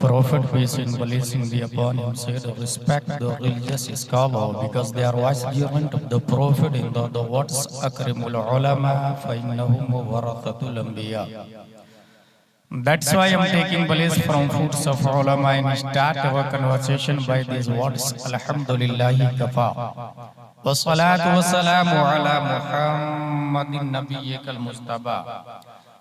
Prophet, peace and blessing be upon him, said, respect the religious scholar because they are vicegerent of the Prophet in the words, Akrimul ulama fa innahum warathatul anbiya. That's why I'm taking place from foods of ulama and start our conversation by these words, Alhamdulillahi kafa. Wassalatu wassalamu ala Muhammadin nabiyyikal Mustafa.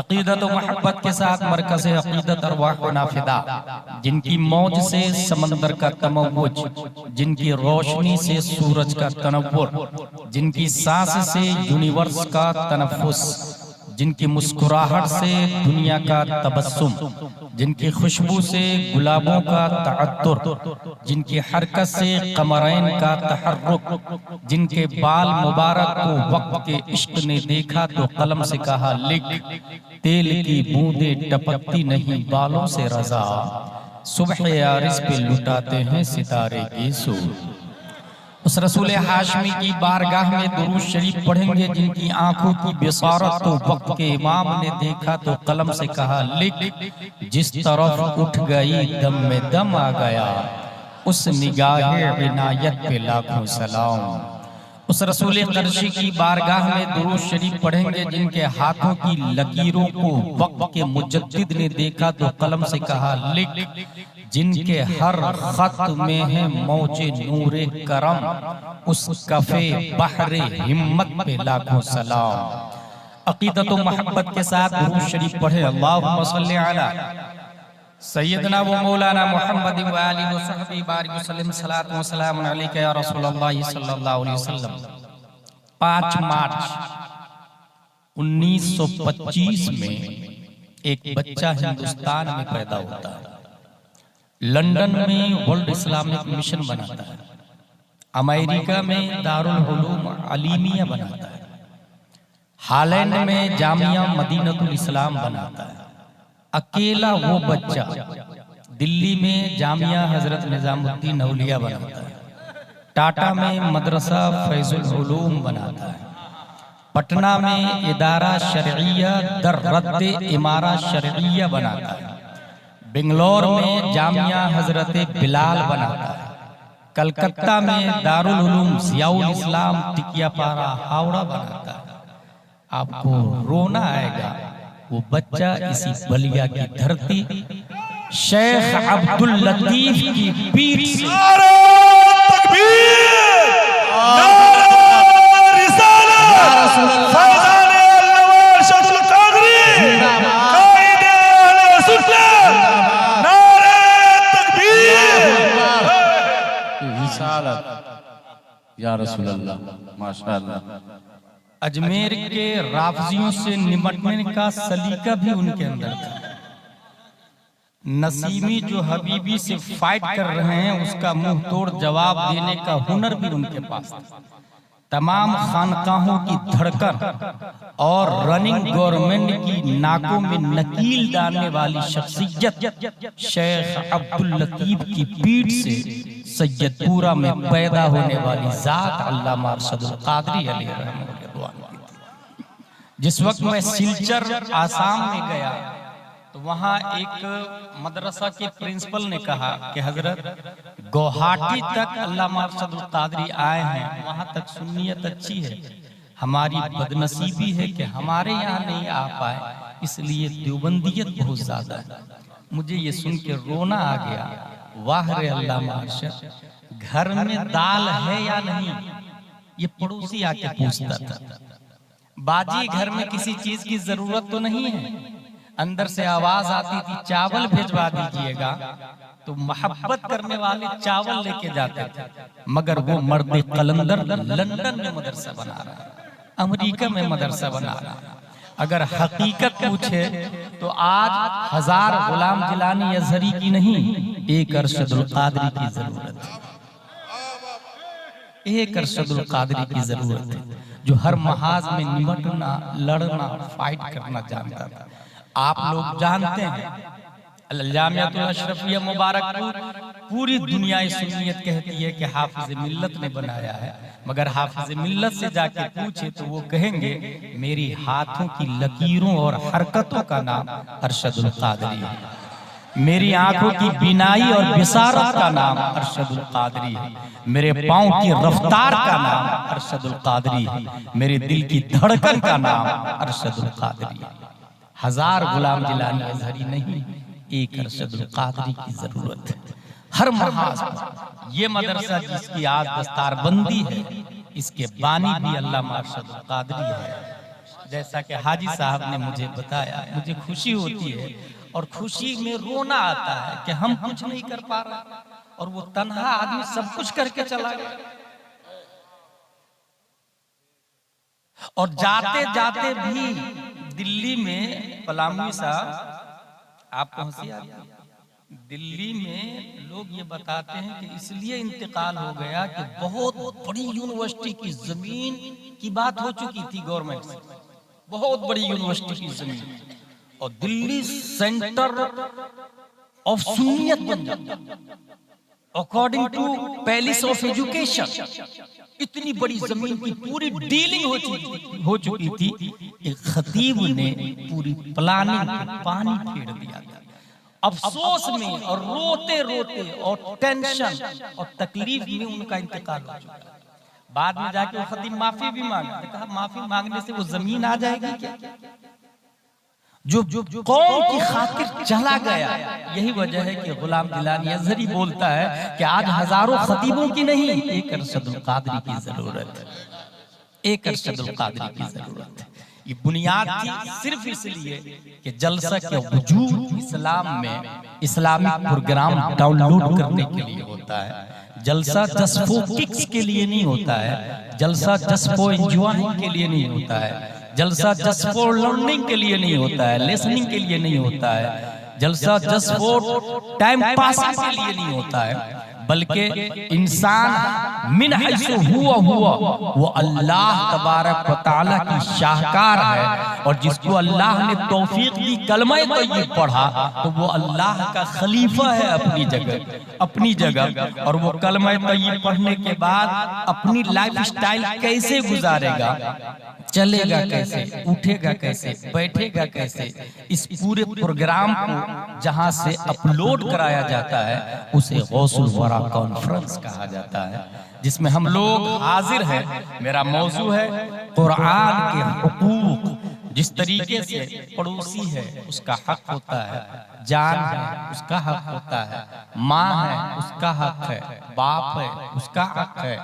अकीदत मोहब्बत के साथ मरकज़ अकीदत अरवाह नाफिदा जिनकी मौज से समंदर का तमव्वुज, जिनकी रोशनी से सूरज का तनव्वुर, जिनकी सांस से यूनिवर्स का तनफ्फुस, जिनकी मुस्कुराहट से दुनिया का तबस्सुम, जिनकी खुशबू से गुलाबों का तअत्तुर, जिनकी हरकत से कमरैन का तहर्रुक, जिनके बाल मुबारक को वक्त के इश्क ने देखा तो कलम से कहा लिख, तेल की बूंदें टपकती नहीं बालों से रज़ा, सुबह यारिस पे लुटाते हैं सितारे की सूर। उस रसूल हाशमी की बारगाह में दुरूद शरीफ पढ़ेंगे जिनकी आंखों की बिसारत को वक्त के इमाम ने देखा तो कलम से कहा लिख, जिस तरफ उठ गई दम में दम आ गया, उस निगाहे इनायत पे लाखों सलाम। उस रसूल कर्शी की बारगाह में दुरूद शरीफ पढ़ेंगे जिनके हाथों की लकीरों को वक्त के मुजद्दिद ने देखा तो कलम से कहा लिख, जिनके हर खत में है मौजे नूरे करम, उस कफे बहरे हिम्मत पे लाखों सलाम। अकीदत व मोहब्बत के साथ दुरूद शरीफ पढ़े। अल्लाहुम्मा सल्ली अला सय्यदना व मौलाना मुहम्मद व आलिहि व सहबिहि बारिक वसल्लम सलातु व सलामुन अलैका या रसूलल्लाह सल्लल्लाहु अलैहि वसल्लम। 5 मार्च 1925 में एक बच्चा हिंदुस्तान में पैदा होता है, लंदन में वर्ल्ड इस्लामिक मिशन बनाता है, अमेरिका में दारुल उलूम अलीमिया बनाता है, हालैंड में जामिया मदीनतुल इस्लाम बनाता है। अकेला वो बच्चा दिल्ली में जामिया हजरत निजामुद्दीन औलिया बनाता है, टाटा में मदरसा फैजुल उलूम बनाता है, पटना में इदारा शरइया दर रद्द इमारा शरइया बनाता है, बेंगलोर में जामिया हजरत बिलाल बनाता है, कलकत्ता में दारुल उलूम ज़ियाउल इस्लाम टिकियापारा हावड़ा बनाता है। आपको रोना आएगा, वो बच्चा इसी बलिया की धरती शेख अब्दुल लतीफ की पीठ से या रसूल अल्लाह माशाअल्लाह। अजमेर के राफजियों से निपटने का सलीका भी उनके अंदर था। नसीमी जो हबीबी से फाइट कर रहे हैं उसका मुंह तोड़ जवाब देने का हुनर भी उनके पास था। तमाम खानकाहों की धड़कन और रनिंग गवर्नमेंट की नाकों में नकील डालने वाली शख्सियत शेख अब्दुल लतीफ की पीठ से सैयदपुरा में पैदा होने वाली जात अल्लामा अरशदुल कादरी अलैहि रहमतुल्लाह। जिस वक्त मैं सिलचर आसाम में गया तो वहाँ एक मदरसा के प्रिंसिपल ने कहा कि हजरत गुवाहाटी तक अल्लामा अरशदुल कादरी आए हैं, वहाँ तक सुन्नियत अच्छी है, हमारी बदनसीबी है कि हमारे यहाँ नहीं आ पाए, इसलिए देवबंदियत बहुत ज्यादा है। मुझे ये सुन के रोना आ गया, वाह रे अल्लाह मार्शल, घर में दाल है या नहीं, ये पड़ोसी आके पूछता था। बाजी घर में किसी चीज की जरूरत तो नहीं है, अंदर से आवाज आती थी चावल भिजवा दीजिएगा, तो मोहब्बत करने वाले चावल लेके जाते थे। मगर वो मर्द कलंदर लंदन में मदरसा बना रहा है, अमेरिका में मदरसा बना रहा है। अगर हकीकत पूछे तो आज 1000 गुलाम जिलानी अजहरी की नहीं, एक अरशदुल कादरी की जरूरत है। एक अरशदुल कादरी की जरूरत है, जो हर महाज में निमटना, लड़ना, फाइट करना जानता था। आप लोग जानते हैं जामियातुल अशरफिया मुबारकपुर पूरी दुनिया सुन्नियत कहती है कि हाफिज मिल्लत ने बनाया है, मगर हाफिज मिल्लत से जाके पूछे तो वो कहेंगे मेरी हाथों की लकीरों और हरकतों का नाम अरशदुल कादरी है, मेरी आंखों की बिनाई और बिसारत का नाम अरशदुल कादरी है, मेरे पांव की रफ्तार का नाम अरशदुल कादरी है, मेरे दिल की धड़कन का नाम अरशदुल कादरी है। 1000 गुलाम जिलानी अजहरी नहीं, एक अरशदुल कादरी की जरूरत है। हर महाज पर ये मदरसा जिसकी आज दस्तारबंदी है, इसके बानी भी अल्लामा अरशदुल कादरी है। जैसा कि हाजी साहब ने मुझे बताया, मुझे खुशी होती है और खुशी में रोना आता है कि हम कुछ नहीं कर पा रहे और वो तन्हा आदमी सब कुछ करके चला गया। और जाते जाते भी दिल्ली में पलामू साहब, आपको हंसी आती है, दिल्ली में लोग ये बताते हैं कि इसलिए इंतकाल हो गया कि बहुत बड़ी यूनिवर्सिटी की जमीन की बात हो चुकी थी गवर्नमेंट से, बहुत बड़ी यूनिवर्सिटी की जमीन, और दिल्ली सेंटर ऑफ सुन्नियत बन जाता according to palace of education. इतनी बड़ी जमीन की पूरी डीलिंग हो चुकी थी, एक खतीब ने पूरी प्लानिंग पे पानी फेर दिया था। अफसोस में और रोते रोते और टेंशन और तकलीफ में उनका इंतकाल हो चुका। बाद में जाके वो खतीब माफी भी मांगा, कहा माफी मांगने से वो जमीन आ जाएगी क्या? जो कौम की खातिर चला गया। यही वजह है कि गुलाम जिलानी अजहरी बोलता है कि आज हजारों खतीबों की नहीं, एक अरशदुल कादरी की जरूरत है, एक अरशदुल कादरी की जरूरत है। ये बुनियाद थी सिर्फ इसलिए कि जलसा के वजूद इस्लाम में इस्लामिक प्रोग्राम डाउनलोड करने के लिए होता है। जलसा जस्ट फॉर किक्स के लिए नहीं होता है, जलसा जस्ट फॉर एंजॉयिंग के लिए नहीं होता है, जलसा जस्ट फॉर लर्निंग के लिए नहीं होता है, लिसनिंग के लिए नहीं होता है, जलसा जस्ट फॉर टाइम पासिंग के लिए नहीं होता है, बल्कि इंसान मिन हैसु हुआ वो अल्लाह तबारक व तआला की शाहकार है। और जिसको अल्लाह ने तौफीक दी कलमा तय्यब पढ़ा तो वो अल्लाह का खलीफा है अपनी जगह। और वो कलमा तय्यब पढ़ने के बाद अपनी लाइफ स्टाइल कैसे गुजारेगा, चलेगा कैसे, उठेगा कैसे, बैठेगा कैसे, इस पूरे प्रोग्राम को जहां से अपलोड कराया जाता है उसे गौसुल वरा कॉन्फ्रेंस कहा जाता है, जिसमें हम लोग हाजिर हैं। मेरा मौजू है कुरान के हुकूक। जिस तरीके से पड़ोसी है उसका हक होता है, जान है उसका हक होता है, माँ है उसका हक है, बाप है उसका हक है,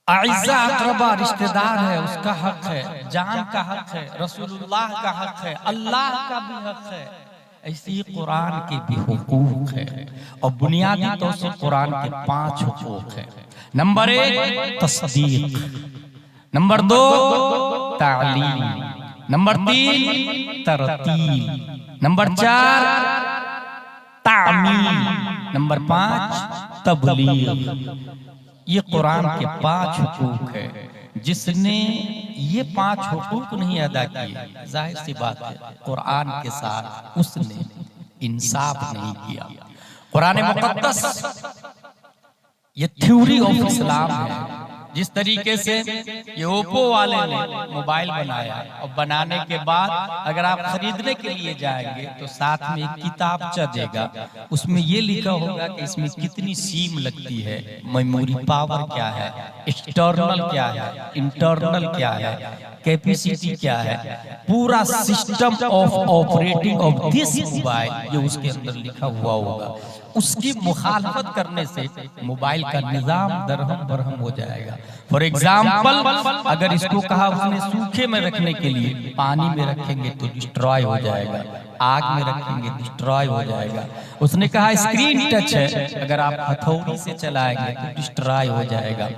आइज़ा अक़रबा रिश्तेदार है उसका हक है, जान का हक है, रसूलुल्लाह का हक है, अल्लाह का भी हक है। ऐसे ही कुरान के भी हुकूक है। और बुनियादी तौर से कुरान के 5 हुकूक है। नंबर 1 तस्दीक, नंबर 2 तालीम, नंबर 3 तरतील, नंबर 4 तामील, नंबर 5 तबलीग। ये कुरान के 5 हुकूक है। जिसने ये 5 हुकूक नहीं अदा किए, जाहिर सी बात है कुरान के साथ उसने इंसाफ नहीं किया। कुरान मुक़द्दस ये थ्योरी ऑफ इस्लाम है जिस तरीके से ये ओप्पो वाले ने मोबाइल बनाया और बनाने के बाद अगर आप खरीदने के लिए जाएंगे तो साथ में एक किताबचा देगा, उसमें ये लिखा होगा कि इसमें कितनी सिम लगती है, मेमोरी पावर क्या है, एक्सटर्नल क्या है, इंटरनल क्या है, कैपेसिटी क्या है, पूरा system of operating of this mobile ये उसके अंदर लिखा हुआ होगा। उसकी मुखालफत करने से मोबाइल का निजाम दरहम बरहम हो जाएगा। फॉर एग्जाम्पल, अगर इसको कहा उसने सूखे में रखने के लिए, पानी में रखेंगे तो डिस्ट्रॉय हो जाएगा, आग में रखेंगे डिस्ट्रॉय हो जाएगा। उसने कहा स्क्रीन टच है, अगर आप हथौड़ी से चलाएंगे तो डिस्ट्रॉय हो जाएगा।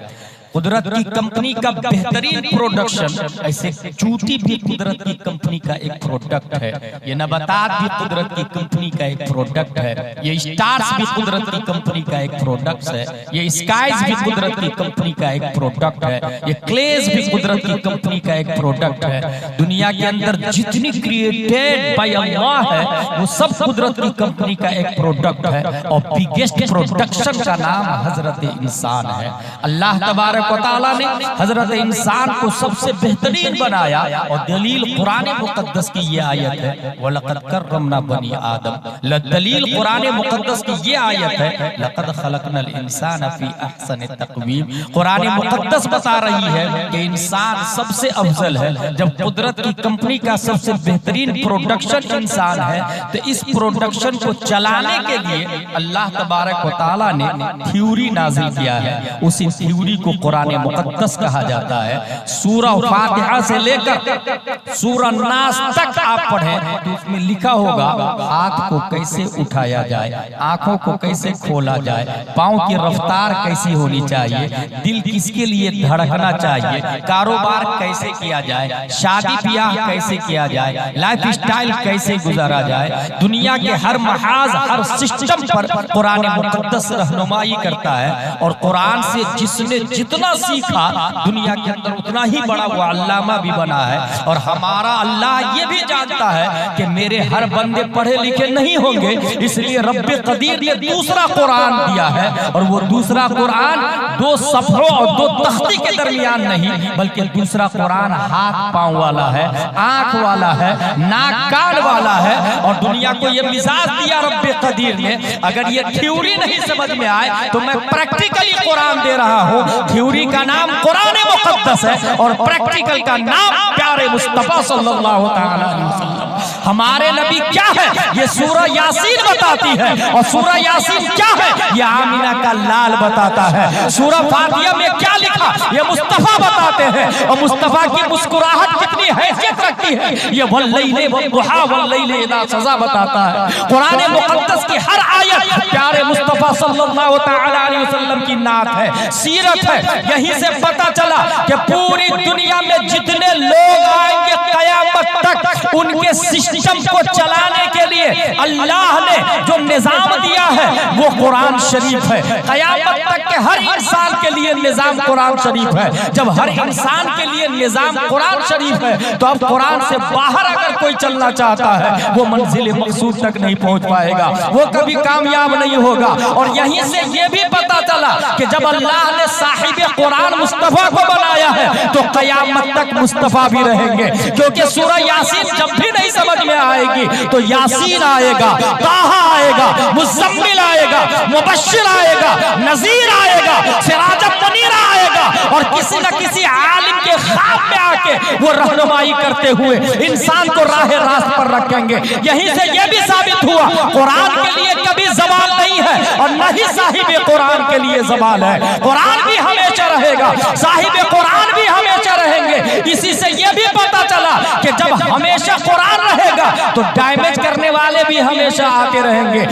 कुदरत की कंपनी का बेहतरीन प्रोडक्शन, ऐसे चूटी भी कुदरत की कंपनी का एक प्रोडक्ट है, ये नबातात भी कुदरत की कंपनी का एक प्रोडक्ट है, ये स्टार्स भी कुदरत की कंपनी का एक प्रोडक्ट है, ये स्काइज भी कुदरत की कंपनी का एक प्रोडक्ट है, ये क्लेज भी कुदरत की कंपनी का एक प्रोडक्ट है। दुनिया के अंदर जितनी क्रिएटेड बाय अल्लाह है वो सब कुदरत की कंपनी का एक प्रोडक्ट है, और बिगेस्ट प्रोडक्शन का नाम हजरत इंसान है। अल्लाह तबारक व तआला ने हजरत इंसान को सबसे बेहतरीन बनाया, और दलील कुरान मुकद्दस की ये आयत है, वलक़द कर्रमना बनी आदम। दलील कुरान मुकद्दस की ये आयत है, लक़द खलक़नल इंसान फी अहसनि तक़वीम। कुरान मुकद्दस बता रही है कि इंसान सबसे अफजल है। जब कुदरत की कंपनी का सबसे बेहतरीन प्रोडक्शन इंसान है, तो इस प्रोडक्शन को चलाने के लिए अल्लाह तबारक व तआला ने थ्योरी नाज़िल किया है। उसी थ्योरी को कुरान मुकद्दस कहा जाता है। सूरह फातिहा से लेकर सूरह नास तक आप पढ़ें तो उसमें लिखा होगा हाथ को कैसे उठाया जाए, आंखों को कैसे खोला जाए, पांव की रफ्तार कैसी होनी चाहिए, दिल किसके लिए धड़कना चाहिए, कारोबार कैसे किया जाए, शादी ब्याह कैसे किया जाए, लाइफ स्टाइल कैसे गुजारा जाए। दुनिया के हर महाज हर सिस्टम पर कुरान मुकद्दस रहनुमाई करता है। और कुरान से जिसने जितना सीखा दुनिया के अंदर उतना ही बड़ा वो अल्लामा भी बना है। और हमारा अल्लाह ये भी जानता है कि मेरे हर बंदे पढ़े लिखे नहीं होंगे, इसलिए रब्बे कदीर ने दूसरा कुरान दिया है। और वो दूसरा कुरान 2 सफरों और 2 तख्ती के दरमियान नहीं, बल्कि दूसरा कुरान हाथ पांव वाला है, आंख वाला है, नाक कान वाला है। और दुनिया को ये मिजाज दिया रब्बे कदीर ने, अगर ये थ्योरी नहीं समझ में आए तो मैं प्रैक्टिकली कुरान दे रहा हूँ। थ्योरी का नाम कुरान मुकद्दस है और प्रैक्टिकल का नाम प्यारे मुस्तफा सल्लल्लाहु अलैहि वसल्लम। हमारे नबी क्या है ये सूरह यासीन बताती है, और सूरह यासीन क्या है ये आमिना का लाल बताता है। सूरह फातिहा में क्या लिखा ये मुस्तफा बताते हैं, और मुस्तफा की मुस्कुराहट कितनी हैसियत रखती है ये वल्लैल वद्दुहा वल्लैल इज़ा सजा बताता है। कुरान मुकद्दस की हर आयत प्यारे मुस्तफा सल्लल्लाहु अलैहि वसल्लम की नात है, सीरत है। यहीं से पता चला कि पूरी दुनिया में जितने लोग आएंगे कयामत तक, उनके सिस्टम को चलाने के लिए अल्लाह ने जो निजाम दिया है वो कुरान शरीफ है। कयामत तक के हर इंसान के लिए निजाम कुरान शरीफ है। जब हर इंसान के लिए निजाम कुरान शरीफ है तो अब कुरान से बाहर अगर कोई चलना चाहता है वो मंजिल मकसूद तक नहीं पहुंच पाएगा, वो कभी कामयाब नहीं होगा। और यहीं से ये भी पता चला कि जब अल्लाह ने साहिब कुरान मुस्तफा को बनाया है तो कयामत तक मुस्तफा भी रहेंगे। क्योंकि सूरह यासीन जब भी नहीं समझ में आएगी तो यासीन आएगा, ताहा आएगा, मुज़म्मिल आएगा, मुबश्शिर आएगा, नज़ीर आएगा, सिराजम मुनीर आएगा। और किसी न किसी आलिम के ख्वाब में आके वो रहनुमाई करते हुए इंसान को राह रास्त पर रखेंगे। यहीं से ये भी साबित हुआ कुरान के लिए कभी ज़वाल नहीं है, और न ही साहिब कुरान के लिए ज़वाल है। कुरान भी हमेशा रहेगा, साहिब कुरान भी हमेशा रहेंगे। इसी से ये भी पता चला कि जब हमेशा कुरान रहेगा तो डैमेज करने वाले भी हमेशा आते रहेंगे,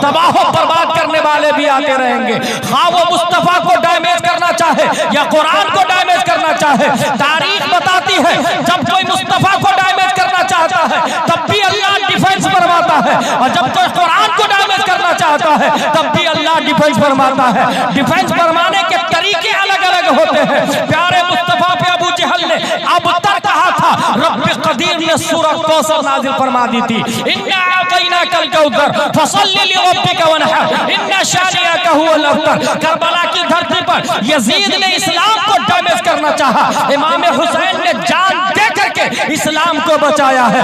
तबाह बर्बाद करने वाले भी आते रहेंगे। हाँ वो मुस्तफा को डैमेज करना चाहे या कुरान को डैमेज करना चाहे, तारीख बताती है जब कोई मुस्तफा को डैमेज करना चाहता है तब भी अल्लाह डिफेंस फरमाता है, और जब कोई कुरान को डैमेज करना चाहता है तब भी अल्लाह डिफेंस फरमाता है। डिफेंस फरमाने के तरीके अलग अलग होते हैं। प्यारे मुस्तफा पे अबू जहल ने अब तक कहा था, रब्बे कदीर ने सूरह कौसर नाजिल फरमा दी थी, इन्ना आतैनाकल कौसर फसल्लि लिरब्बिका वनहर इन्ना शानिअका हुवल अब्तर। करबला की धरती पर यजीद ने इस्लाम को डैमेज करना चाहा, इमाम हुसैन ने जान दे करके इस्लाम को बचाया है।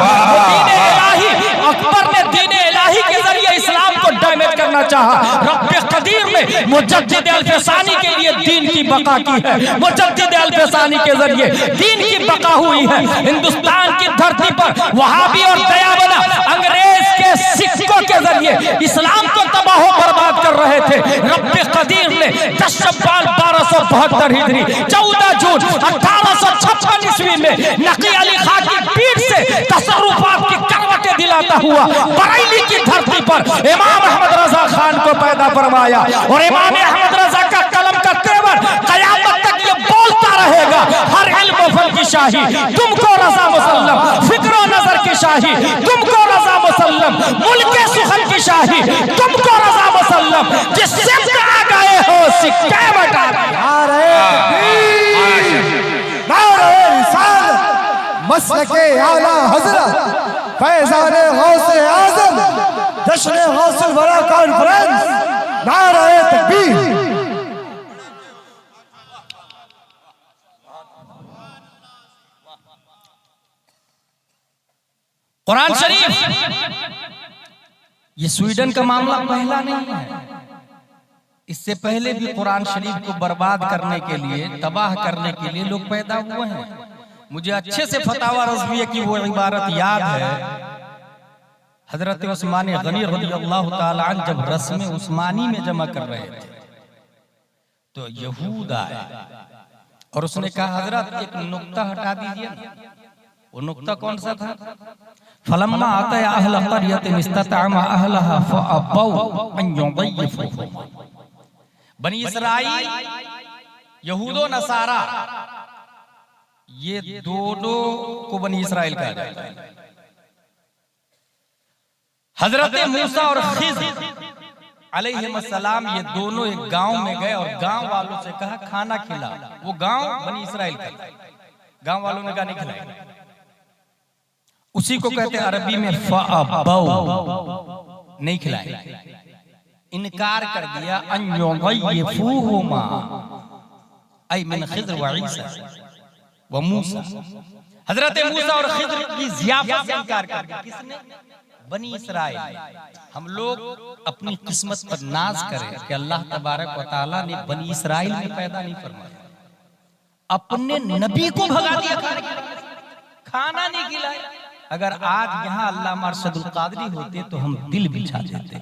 दीन इलाही अकबर ने दीन इलाही के जरिए इस्लाम को डैमेज करना चाहा, रब्बे कदीर ने मुजद्दिद अल-फसानी के लिए दीन की बका की है। मुजद्दिद अल-फसानी के जरिए दीन की बका हुई है। हिंदुस्तान की धरती पर वहाबी और दयाबना अंग्रेज के सिक्कों के जरिए इस्लाम को तबाह बर्बाद कर रहे थे। रब्बे कदीर ने 10 शव्वाल 1272 हिजरी 14 जून 1856 ईस्वी में नकी अली खां की पीठ से तसर्रुफात की करवटें दिलाता हुआ बरेली की धरती पर इमाम अहमद रजा खान को पैदा फरमाया। और इमाम अहमद रजा का कलम का तेवर कयामत तक ये बोलता रहेगा, हर इल्म फल की शाही तुमको रजा मुसल्लम, फिक्र नजर की शाही तुमको रजा मुसल्लम, मुल्क सुखन की शाही तुमको रजा मुसल्लम। जिससे आ गए हो सिक्के बटा मसलके आला हजरत फैज़ाने गौसे आज़म जश्न गौसुल वरा कॉन्फ्रेंस नारे तकबीर। कुरान शरीफ ये स्वीडन का मामला पहला नहीं है। इससे पहले भी कुरान शरीफ को बर्बाद करने के लिए, तबाह करने के लिए लोग पैदा हुए हैं। मुझे अच्छे से फतावा रज़विया की वो इबारत याद है, हजरत उस्मान गनी रज़ियल्लाहु ताला अन्हु जब रस्म उस्मानी में जमा कर रहे थे तो यहूद आए और उसने कहा हजरत एक नुक्ता हटा दीजिए ना। वो नुक्ता कौन सा था? फलम्मा आता अहल क़रयतिन इस्ततअमा अहलहा फअबौ अन युज़य्यिफूहुम। बनी इसराइल, यहूद और नसारा, ये दोनों को बनी इसराइल कहा जाता है। हजरत मूसा और खिज़र अलैहिस्सलाम ये दोनों एक गांव में गए और गांव वालों से कहा खाना खिला। वो गांव बनी इसराइल का, गांव वालों ने कहा नहीं खिलाएंगे। उसी को कहते हैं अरबी में फअबौ, नहीं खिलाएंगे, इनकार कर दिया। अन युज़य्यिफूहुमा ऐ मिन खिज़र व ईसा व मूसा। हजरत मूसा और खिज़र की ज़ियाफ़त से इनकार कर दिया। किसने? बनी इसराइल। हम लोग अपनी किस्मत पर नाज करें कि अल्लाह तबारक व तआला ने बनी इसराइल में पैदा नहीं फरमाया, अपने नबी को भगा दिया, खाना नहीं खिलाया। अगर आज यहाँ अल्लामा अरशदुल क़ादरी होते तो हम दिल बिछा देते,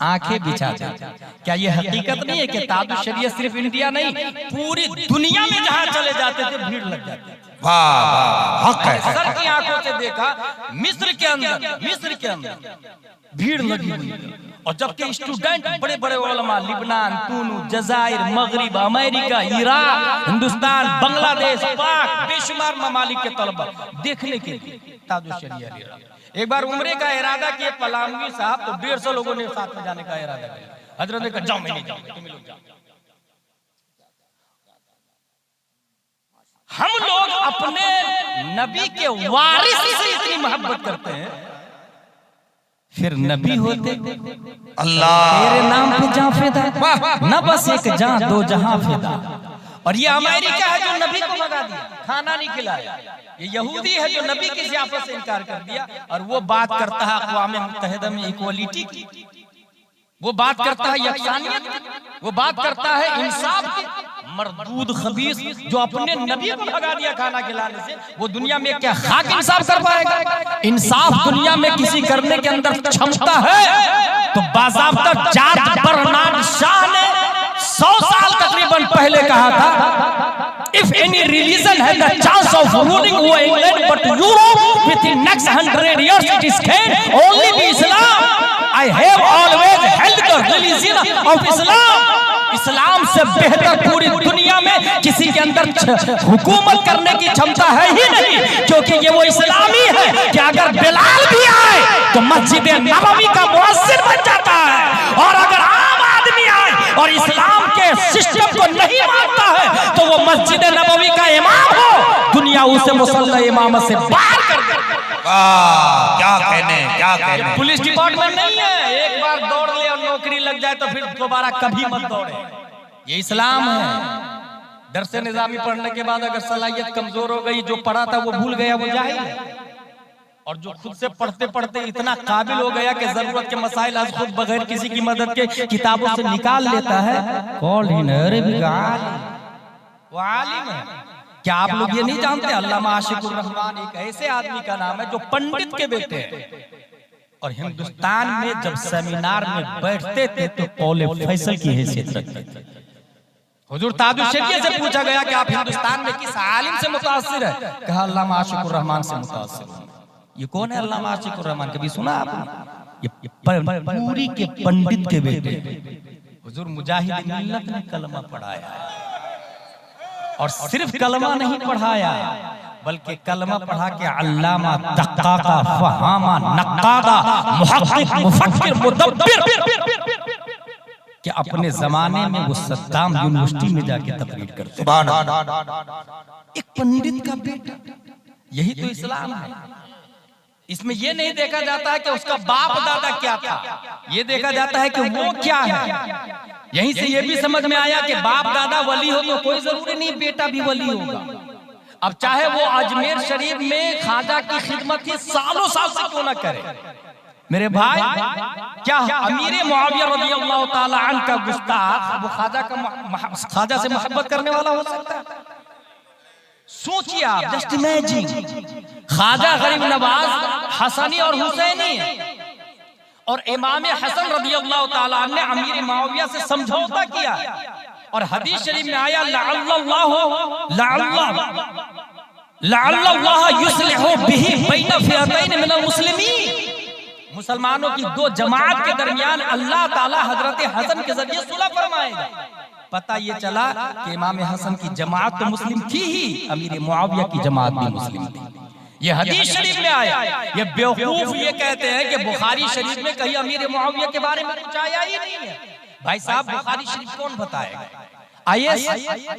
आंखें बिछा देते। क्या ये हकीकत नहीं है कि ताजुश शरीयत सिर्फ इंडिया नहीं, पूरी दुनिया में जहाँ चले जाते थे भीड़ लग जाती थी। सर की आंखों से देखा मिस्र के अंदर भीड़ लगी हुई है। और जबकि स्टूडेंट बड़े बड़े उलमा लिबनान, तूनू, जजायर, मगरिब, अमेरिका, इराक, हिंदुस्तान, बांग्लादेश, पाक, बेशुमार ममालिक के तलबा देखने के लिए ताजुश शरीयत। एक बार उम्रे का इरादा किया पलामवी साहब, तो 150 लोगों ने साथ में जाने का इरादा किया। हजरत ने कहा जाओ, मैं नहीं जाऊंगा, तुम लोग जाओ। हम लोग अपने नबी के वारिस से इतनी मोहब्बत करते हैं, फिर नबी होते अल्लाह तेरे नाम पे जां फिदा, न बस एक जां दो जहां फिदा। और ये अमेरिका है जो नबी को भगा दिया, खाना नहीं खिलाया। ये यहूदी है जो नबी की ज़ियाफ़त से इनकार कर दिया। और वो बात करता है अक़वाम मुत्तहिदा में इक्वलिटी की, वो बात करता है यकसानियत की, वो बात करता है इंसाफ की। मरदूद खबीस जो अपने नबी को भगा दिया खाना खिलाने से, वो दुनिया में क्या खाक इंसाफ कर पाएगा? इंसाफ दुनिया में किसी करने के अंदर क्षमता है तो बाज़ाब्ता जॉर्ज बर्नार्ड शॉ ने 100 साल तकरीबन पहले कहा था, if any religion has the chance of ruling over England but Europe within next 100 years it is can only be Islam. I have always held the religion of Islam. इस्लाम से बेहतर पूरी दुनिया में किसी के अंदर हुकूमत करने की क्षमता है ही नहीं, क्योंकि ये वो इस्लामी है कि अगर बिलाल भी आए तो मस्जिद नबवी का मुअज्जिन बन जाता है। और अगर आम आदमी आए और इस्लाम के सिस्टम को नहीं मानता है तो वो मस्जिद नबवी का इमाम हो, दुनिया उसे मुसल्ला इमामत से बाहर कर दे। क्या कहने। पुलिस डिपार्टमेंट नहीं है, एक बार दौड़ ले और नौकरी लग जाए तो फिर दोबारा कभी मत दौड़े। ये इस्लाम है। दरसे निजामी पढ़ने के बाद अगर सलाहियत कमजोर हो गई, जो पढ़ा था वो भूल गया, वो जाहिल है। और जो खुद से पढ़ते पढ़ते इतना काबिल हो गया कि जरूरत के मसाइल आज खुद बगैर किसी की मदद के किताबों से निकाल लेता है, वो आलिम है। क्या आप लोग ये नहीं जानते अल्लामा आशिकुर रहमान एक ऐसे आदमी का नाम है जो पंडित के बेटे हैं, और हिंदुस्तान में जब सेमिनार में बैठते थे तो कौले फैसल की हैसियत रखते थे। हुजूर ताजुल शरीयत से पूछा गया कि आप हिंदुस्तान में किस आलिम से मुतासिर है, कहा अल्लामा आशिकुर रहमान से मुतासिर हूं। ये कौन है अल्लामा आशिकुर रहमान, कभी सुना आपने? ये पूरी के पंडित के बेटे। हुजूर मुजाहिद मिल्लत ने कलमा पढ़ाया, और सिर्फ कलमा नहीं पढ़ाया बल्कि कलमा पढ़ा के अल्लामा दक्काका फहामा नक्कादा मुहक्किक मुफक्किर मुदब्बिर कि अपने जमाने में वो सद्दाम यूनिवर्सिटी में जाके तकरीर करते। सुभान अल्लाह। एक पंडित का बेटा, यही तो इस्लाम है। इसमें यह नहीं देखा जाता है कि उसका बाप दादा क्या था, ये देखा जाता है कि वो क्या है। यहीं से ये भी समझ में आया कि बाप दादा वली हो तो कोई जरूरी नहीं बेटा भी वली होगा। अब चाहे वो अजमेर शरीफ में खाजा की खिदमत ही सालों साल से क्यों ना करे। मेरे भाई, क्या अमीर मुआविया रज़ियल्लाहु ताला अन्हु का गुस्ताख वो खाजा से मोहब्बत करने वाला हो सकता है? सोचिए आप, जस्ट इमेजिन, खाजा गरीब नवाज हसनी और हुसैनी है, और इमाम हसन रज़ियल्लाहु ताला अन्हु ने अमीर मुआविया से समझौता किया, और हदीस शरीफ में आया लअल्लाह युस्लिहु बिही बैन फिअतैन मिनल मुस्लिमीन। मुसलमानों की दो जमात के दरमियान अल्लाह ताला हजरत हसन के जरिए सुलह फरमाएगा। पता ये चला कि इमाम हसन की जमात तो मुस्लिम थी ही, अमीर मुआविया की जमात भी मुस्लिम थी। ये हदीस शरीफ में आया। ये बेवकूफ ये कहते हैं कि बुखारी शरीफ में कहीं अमीर मुआविया के बारे में कुछ आया ही नहीं है। भाई साहब, बुखारी शरीफ कौन बताएगा? IAS,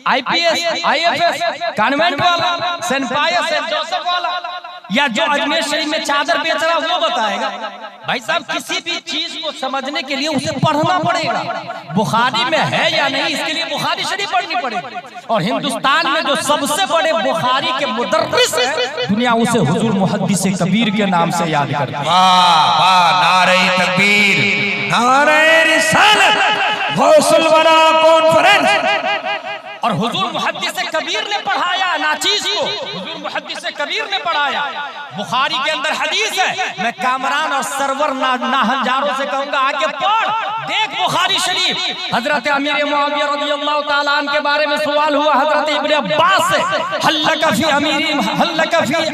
IPS, IFS, कॉन्वेंट वाला, सेंट पायस, सेंट जोसेफ वाला, या जो अजमेर शरीफ में चादर बेच रहा वो बताएगा? भाई साहब, किसी भी चीज को समझने के लिए उसे पढ़ना पड़ेगा। बुखारी में है या नहीं, इसके लिए बुखारी शरीफ पढ़नी पड़ेगी। और हिंदुस्तान में जो सबसे बड़े बुखारी के मुदर्रिस हैं, दुनिया उसे हुजूर मुहद्दिस कबीर के नाम से याद करती है। वाह वाह, नारे तकबीर, नारे रिसालत, गौसुल वरा कॉन्फ्रेंस। और हुजूर मुहद्दिस कबीर ने पढ़ाया नाचीज को, हुजूर मुहद्दिस कबीर ने पढ़ाया। बुखारी के अंदर हदीस है, मैं कामरान और सरवर नाहंजारों से कहूंगा आके पढ़, देख बुखारी शरीफ। हजरत अमीर मुआविया रज़ियल्लाहु ताला अन्हु के बारे में सवाल हुआ हजरत इब्न अब्बास से, हल्लका फी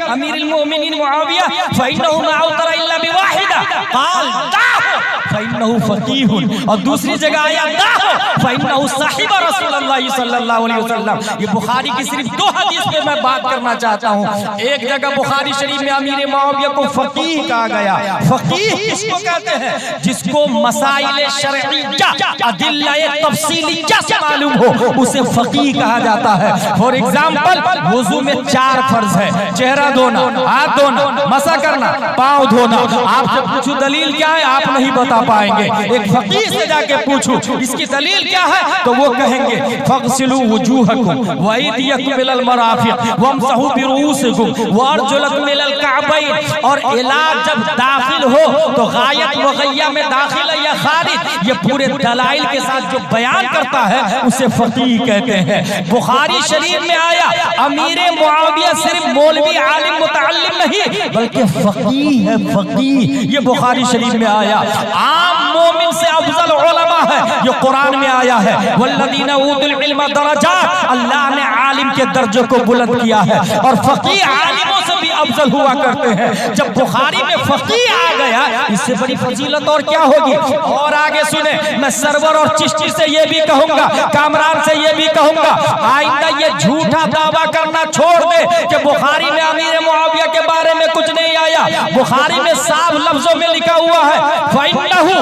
अमीरिल मोमिनीन मुआविया फइन्नहु मा अवतरा इल्ला बिवाहिदा क़ाल दाहु फइन्नहु फकीहुन। और दूसरी जगह आया दाहु फइन्नहु साहिब रसूलुल्लाह सल्लल्लाहु अलैहि वसल्लम। ये बुखारी की सिर्फ दो हदीस पे मैं बात करना चाहता हूँ। एक जगह बुखारी शरीफ में अमीर मुआविया को फकीह कहा गया। फकीह किसको कहते हैं? जिसको मसाइल शरइय्या, अदिल्ला तफसीलिय्या से मालूम हो, उसे फकीह कहा जाता है। फॉर एग्जाम्पल, वुजू में 4 फर्ज है, चेहरा धोना, हाथ धोना, मसा करना, पाँव धोना। आपसे पूछूं दलील क्या है, आप नहीं बता पाएंगे। एक फकीह से जाके पूछूं इसकी दलील क्या है, तो वो कहेंगे फगसिलू वजूहकुम व अयदियकुम इलल मराफिक वमसहू बिरुऊसिकुम व अर्जुलकुम इलल कअबैन। और इलाज जब दाखिल हो तो गायत व गैया में दाखिल है या खारिज, ये पूरे दलाइल के साथ जो बयान करता है उसे फकीह कहते हैं। बुखारी शरीफ में आया अमीर मुआविया सिर्फ मौलवी आलिम मुतअल्लिम नहीं बल्कि फकीह है, फकीह। ये बुखारी शरीफ में आया। आम मोमिन से अफजल उलमा है, ये कुरान में आया है। वल्लज़ीना ऊतुल इल्म दरजात, अल्लाह ने आलिम के दर्जे को बुलंद किया है, और फकीह आलिमों से भी अफजल हुआ करते हैं। जब बुखारी में फकीह आ गया, इससे बड़ी फजीलत और क्या होगी। और आगे सुने, मैं सरवर और चिश्ती से ये भी कहूंगा, कामरान से ये भी कहूंगा, आइंदा ये झूठा दावा करना छोड़ दे कि बुखारी में अमीर मुआविया के बारे में कुछ नहीं आया। बुखारी में साफ लफ्जों में लिखा हुआ है फइन्नहु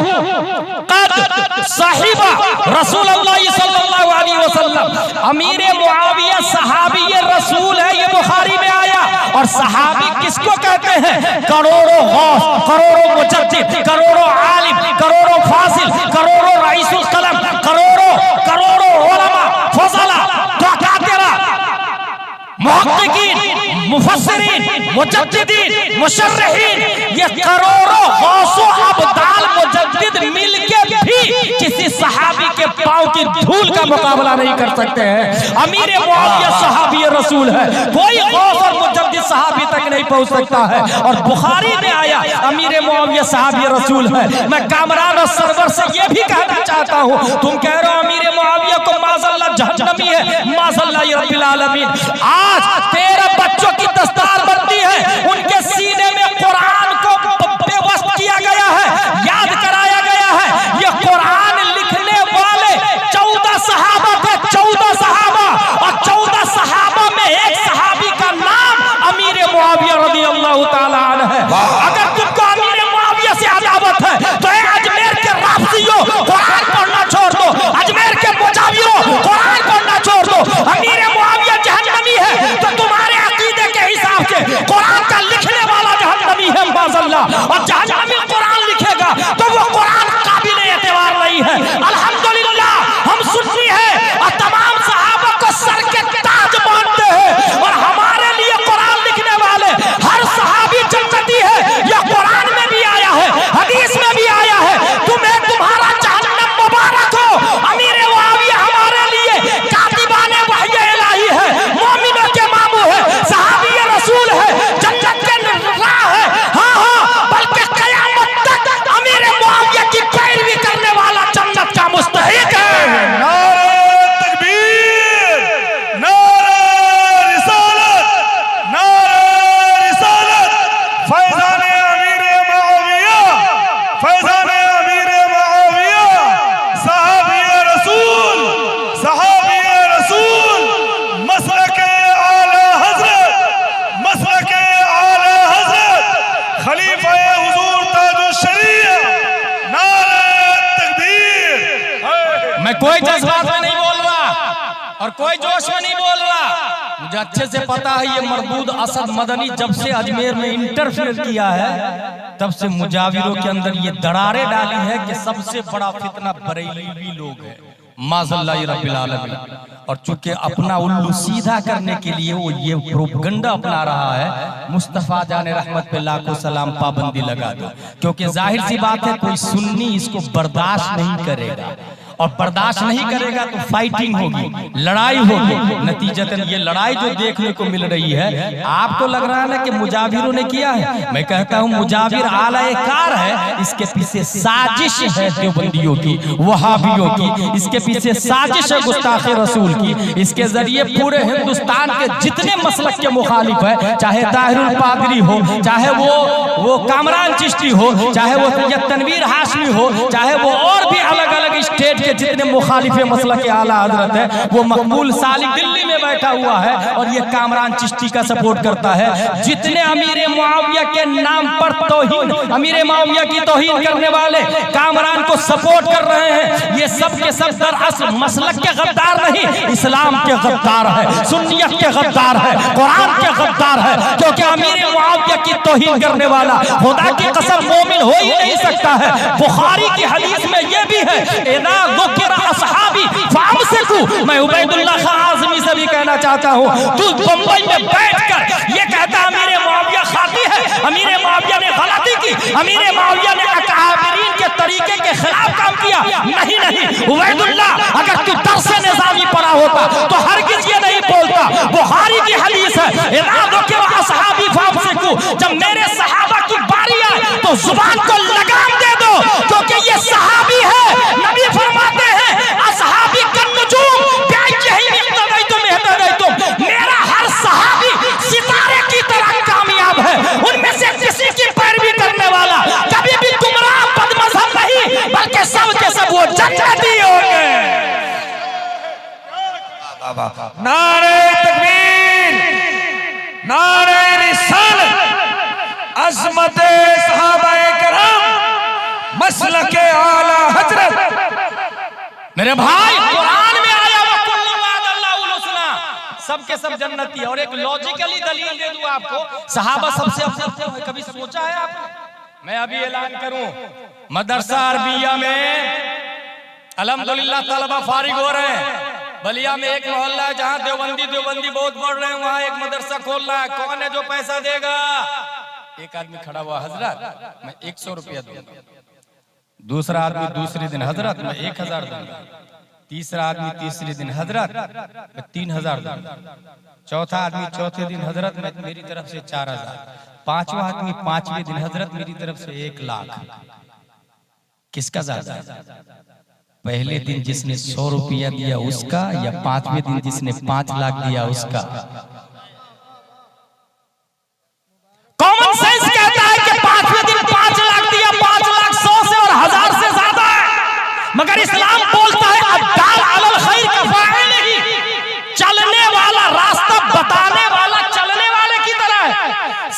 क़द साहिबा रसूलुल्लाह सल्लल्लाहु अलैहि वसल्लम। अमीर मुआविया सहाबी रसूल है, ये बुखारी में आया। और सहाबी किसको कहते हैं? करोड़ों गौस, करोड़ों मुजद्दिद, करोड़ों आलिम, करोड़ों फासिल, करोड़ों रईसुल कलम, करोड़ों करोड़ों उलमा, फज़ला, दकातिरा, मुहक्किकीन, मुफस्सिरीन, मुजद्दिदीन, मुशर्रिहीन, ये करोड़ों गौसो अब्दाल मुजद्दिद मिलके भी किसी सहाबी के पांव की धूल का मुकाबला नहीं कर सकते हैं। अमीर मुआविया सहाबी रसूल है, कोई गौस और मुजद्दिद सहाबी तक नहीं पहुंच सकता है। और बुखारी में आया अमीर मुआविया सहाबी रसूल है। मैं कामरान और सरवर से ये भी कहना चाहता हूं, तुम कह रहे हो अमीर मुआविया को माज़अल्लाह जहन्नमी है, माज़अल्लाह या रब्बिल आलमीन। आज 13 बच्चों की दस्तार बनती है, उनके सीने में कुरान को बेवस्त किया गया है, याद कराया गया है। ये कुरान लिखने वाले 14 सहाबा थे, 14 सहाबा, और 14 सहाबा में एक सहाबी का नाम अमीर मुआविया रज़ियल्लाहु ताला अन्हु है। अगर तुमको अमीर मुआविया से अदावत है तो अजमेर के राफिजियों कुरान पढ़ना छोड़ दो, अजमेर के मुजाविरों कुरान पढ़ना छोड़ दो। अमीर मुआविया जहन्नमी है तो तुम्हारे अकीदे के हिसाब से कुरान का लिखने वाला जहन्नमी है माज़अल्लाह, और जहन्नमी कुरान लिखेगा तो वो कुरान काबिल एतबार नहीं है। अल्हम्दुलिल्लाह हम सुन्नी है और तमाम सहाबा को सर के ताज मानते हैं, और हमारे लिए कुरान लिखने वाले हर सहाबी जन्नती है। यह कुरान में भी आया है, हदीस में भी आया है। तुम्हें तुम्हारा जहन्नम मुबारक हो। अमीर मुआविया हमारे लिए कातिबाने वही इलाही है, मोमिनों के मामू है, सहाबी रसूल है, जन्नत के राह है। हाँ हाँ, बल्कि कयामत तक अमीर मुआविया की पैरवी करने वाला जन्नत का मुस्तहिक है। नारे तकबीर, नारे रिसालत, नारे रिसालत। फैज़ान अमीर मुआविया, फैज़ान अमीर मुआविया, सहाबी रसूल, सहाबी रसूल, मसलके आला हज़रत, मसलके आला हज़रत, खलीफा हुज़ूर ताजुश शरीया। नारे तकबीर। मैं कोई जज्बात में नहीं बोल रहा और कोई जोश में नहीं बोल रहा। मुझे अच्छे से पता है ये मरबूद असद मदनी जब से अजमेर में इंटरफेयर किया है तब से मुजाविरों के अंदर ये दरारें डाली है कि सबसे बड़ा फितना बरेलवी लोग है, माज़अल्लाह या रब्बिल आलमीन। और चूंकि अपना उल्लू सीधा करने के लिए वो ये प्रोपगंडा अपना रहा है, मुस्तफा जाने रहमत पे लाखों सलाम पाबंदी लगा दो, क्योंकि जाहिर सी बात है कोई सुन्नी इसको बर्दाश्त नहीं करेगा, और बर्दाश्त नहीं करेगा तो फाइटिंग होगी, लड़ाई होगी। नतीजतन ये लड़ाई जो देखने को मिल रही है, आपको लग रहा है ना कि मुजाविरों ने किया है। मैं कहता हूँ मुजाविर आला-ए-कार है, इसके पीछे साजिश है देवबंदियों की, वहाबियों की, इसके पीछे साजिश है गुस्ताखे रसूल की। इसके जरिए पूरे हिंदुस्तान के जितने मसलक के मुखालिफ है, चाहे ताहिरुल पादरी हो, चाहे वो कामरान चिश्ती हो, चाहे वो सैयद तनवीर हाशमी हो, चाहे वो और भी अलग अलग स्टेट के जितने मुखालिफ मसलक आला हजरत है, वो मकबूल सालिक दिल्ली में बैठा हुआ है और ये कामरान चिश्ती का सपोर्ट करता है। जितने अमीर मुआविया के नाम पर तौहीन, अमीर मुआविया की तौहीन करने वाले कामरान को सपोर्ट कर रहे हैं, ये सब के सब दरअसल मसलक के गद्दार नहीं, इस्लाम के गद्दार है, सुन्नियत के गद्दार है, कुरान के गद्दार है। क्योंकि अमीर मुआविया की तौहीन करने वाला खुदा की कसम मोमिन हो ही नहीं सकता है। बुखारी की हदीस में ये भी है, इदा ज़ुकिरा असहाबी फ़अमसिकू। मैं उबैदुल्लाह खान आज़मी से भी कहना चाहता हूँ, तू बम्बई में बैठकर ये कहता अमीर मुआविया खाती है, अमीर मुआविया ने गलती की, अमीर मुआविया ने अकाबिरीन के तरीके के खिलाफ काम किया। नहीं नहीं उबैदुल्लाह, अगर तू दर्स निज़ामी पढ़ा होता तो हरगिज़ ये नहीं बोलता। बुखारी की हदीस है, इदा ज़ुकिरा असहाबी फ़अमसिकू। जब मेरे सहाबा की बारी आए तो जुबान को लगाम दे दो, क्योंकि ये सहाबी है। नबी फरमाते हैं असहाबी कन्नुजूम बिअय्यिहिम इक़्तदैतुम इहतदैतुम। मेरा हर सहाबी सितारे की तरह कामयाब है, उनमें से किसी की पैरवी करने वाला कभी भी गुमराह बदमज़हब नहीं, बल्कि सब के सब वो जन्नती होंगे। नारे तकबीर, नारे रिसालत, अज़मत सहाबाए किराम, मसलके आला हजरत। मेरे भाई कुरान में आया वकुल्लु वादल्लाहुल हुस्ना, सबके सब जन्नती है। और एक लॉजिकली दलील दे दूं आपको, सहाबा सबसे अफजल थे, कभी सोचा है आपने? मैं अभी ऐलान करूं, मदरसा अरबिया में अल्हम्दुलिल्लाह तलबा फारिग हो रहे हैं। बलिया में एक मोहल्ला है जहां देवबंदी बहुत बढ़ रहे हैं, वहां एक मदरसा खोलना है। कौन है जो पैसा देगा? एक आदमी खड़ा हुआ, हजरत मैं 100 रुपया दूंगा। दूसरा आदमी दूसरे दिन, हजरत मैं 1000 दूंगा। तीसरा आदमी तीसरे दिन, हजरत मैं 3000 दूंगा। चौथा आदमी चौथे दिन, हजरत मैं मेरी तरफ से 4000। पांचवा आदमी पांचवें दिन, हजरत मेरी तरफ से 1 लाख। किसका ज्यादा? पहले दिन जिसने 100 रुपया दिया उसका, या पांचवें दिन जिसने 5 लाख दिया उसका? कॉमन सेंस कहता है कि पांचवें दिन 5 लाख दिया, 5 लाख 100 से और 1000 से ज्यादा है। मगर इस्लाम बोलता है अद्दाल अलल खैर का फाइल ही, चलने वाला, रास्ता बताने वाला चलने वाले की तरह है।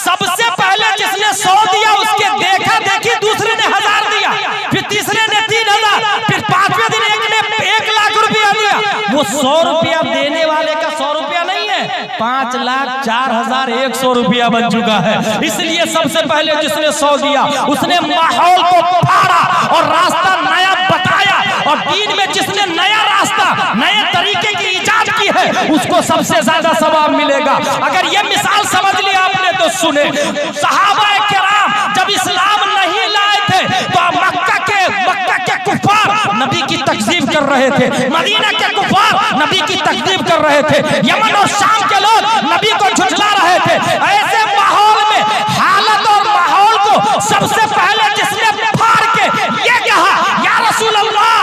सबसे पहले जिसने 100 दिया उसके देखा देखी दूसरे ने 1000 दिया, फिर तीसरे ने 3000, फिर पांचवें दिन एक ने 1 लाख रुपया दिया। वो 100 रुपया देने वाले का 100 रुपया नहीं है, 5,04,100 रुपया बन चुका है। इसलिए सबसे पहले जिसने 100 दिया उसने माहौल को फाड़ा और रास्ता नया बताया, और दीन में जिसने नया रास्ता, नए तरीके की इजाद की है उसको सबसे ज्यादा सवाब मिलेगा। अगर ये मिसाल समझ लिया आपने तो सुने, सहाबाए किराम जब इस्लाम नहीं लाए थे तो मक्का के कुफार नबी की तकजीब कर रहे थे, मदीना के कुफार नबी की तकजीब कर रहे थे, यमन और शाम के लोग नबी को झुठला रहे थे। ऐसे माहौल में हालत और माहौल को सबसे पहले जिसने फाड़ के ये कहा, या रसूल अल्लाह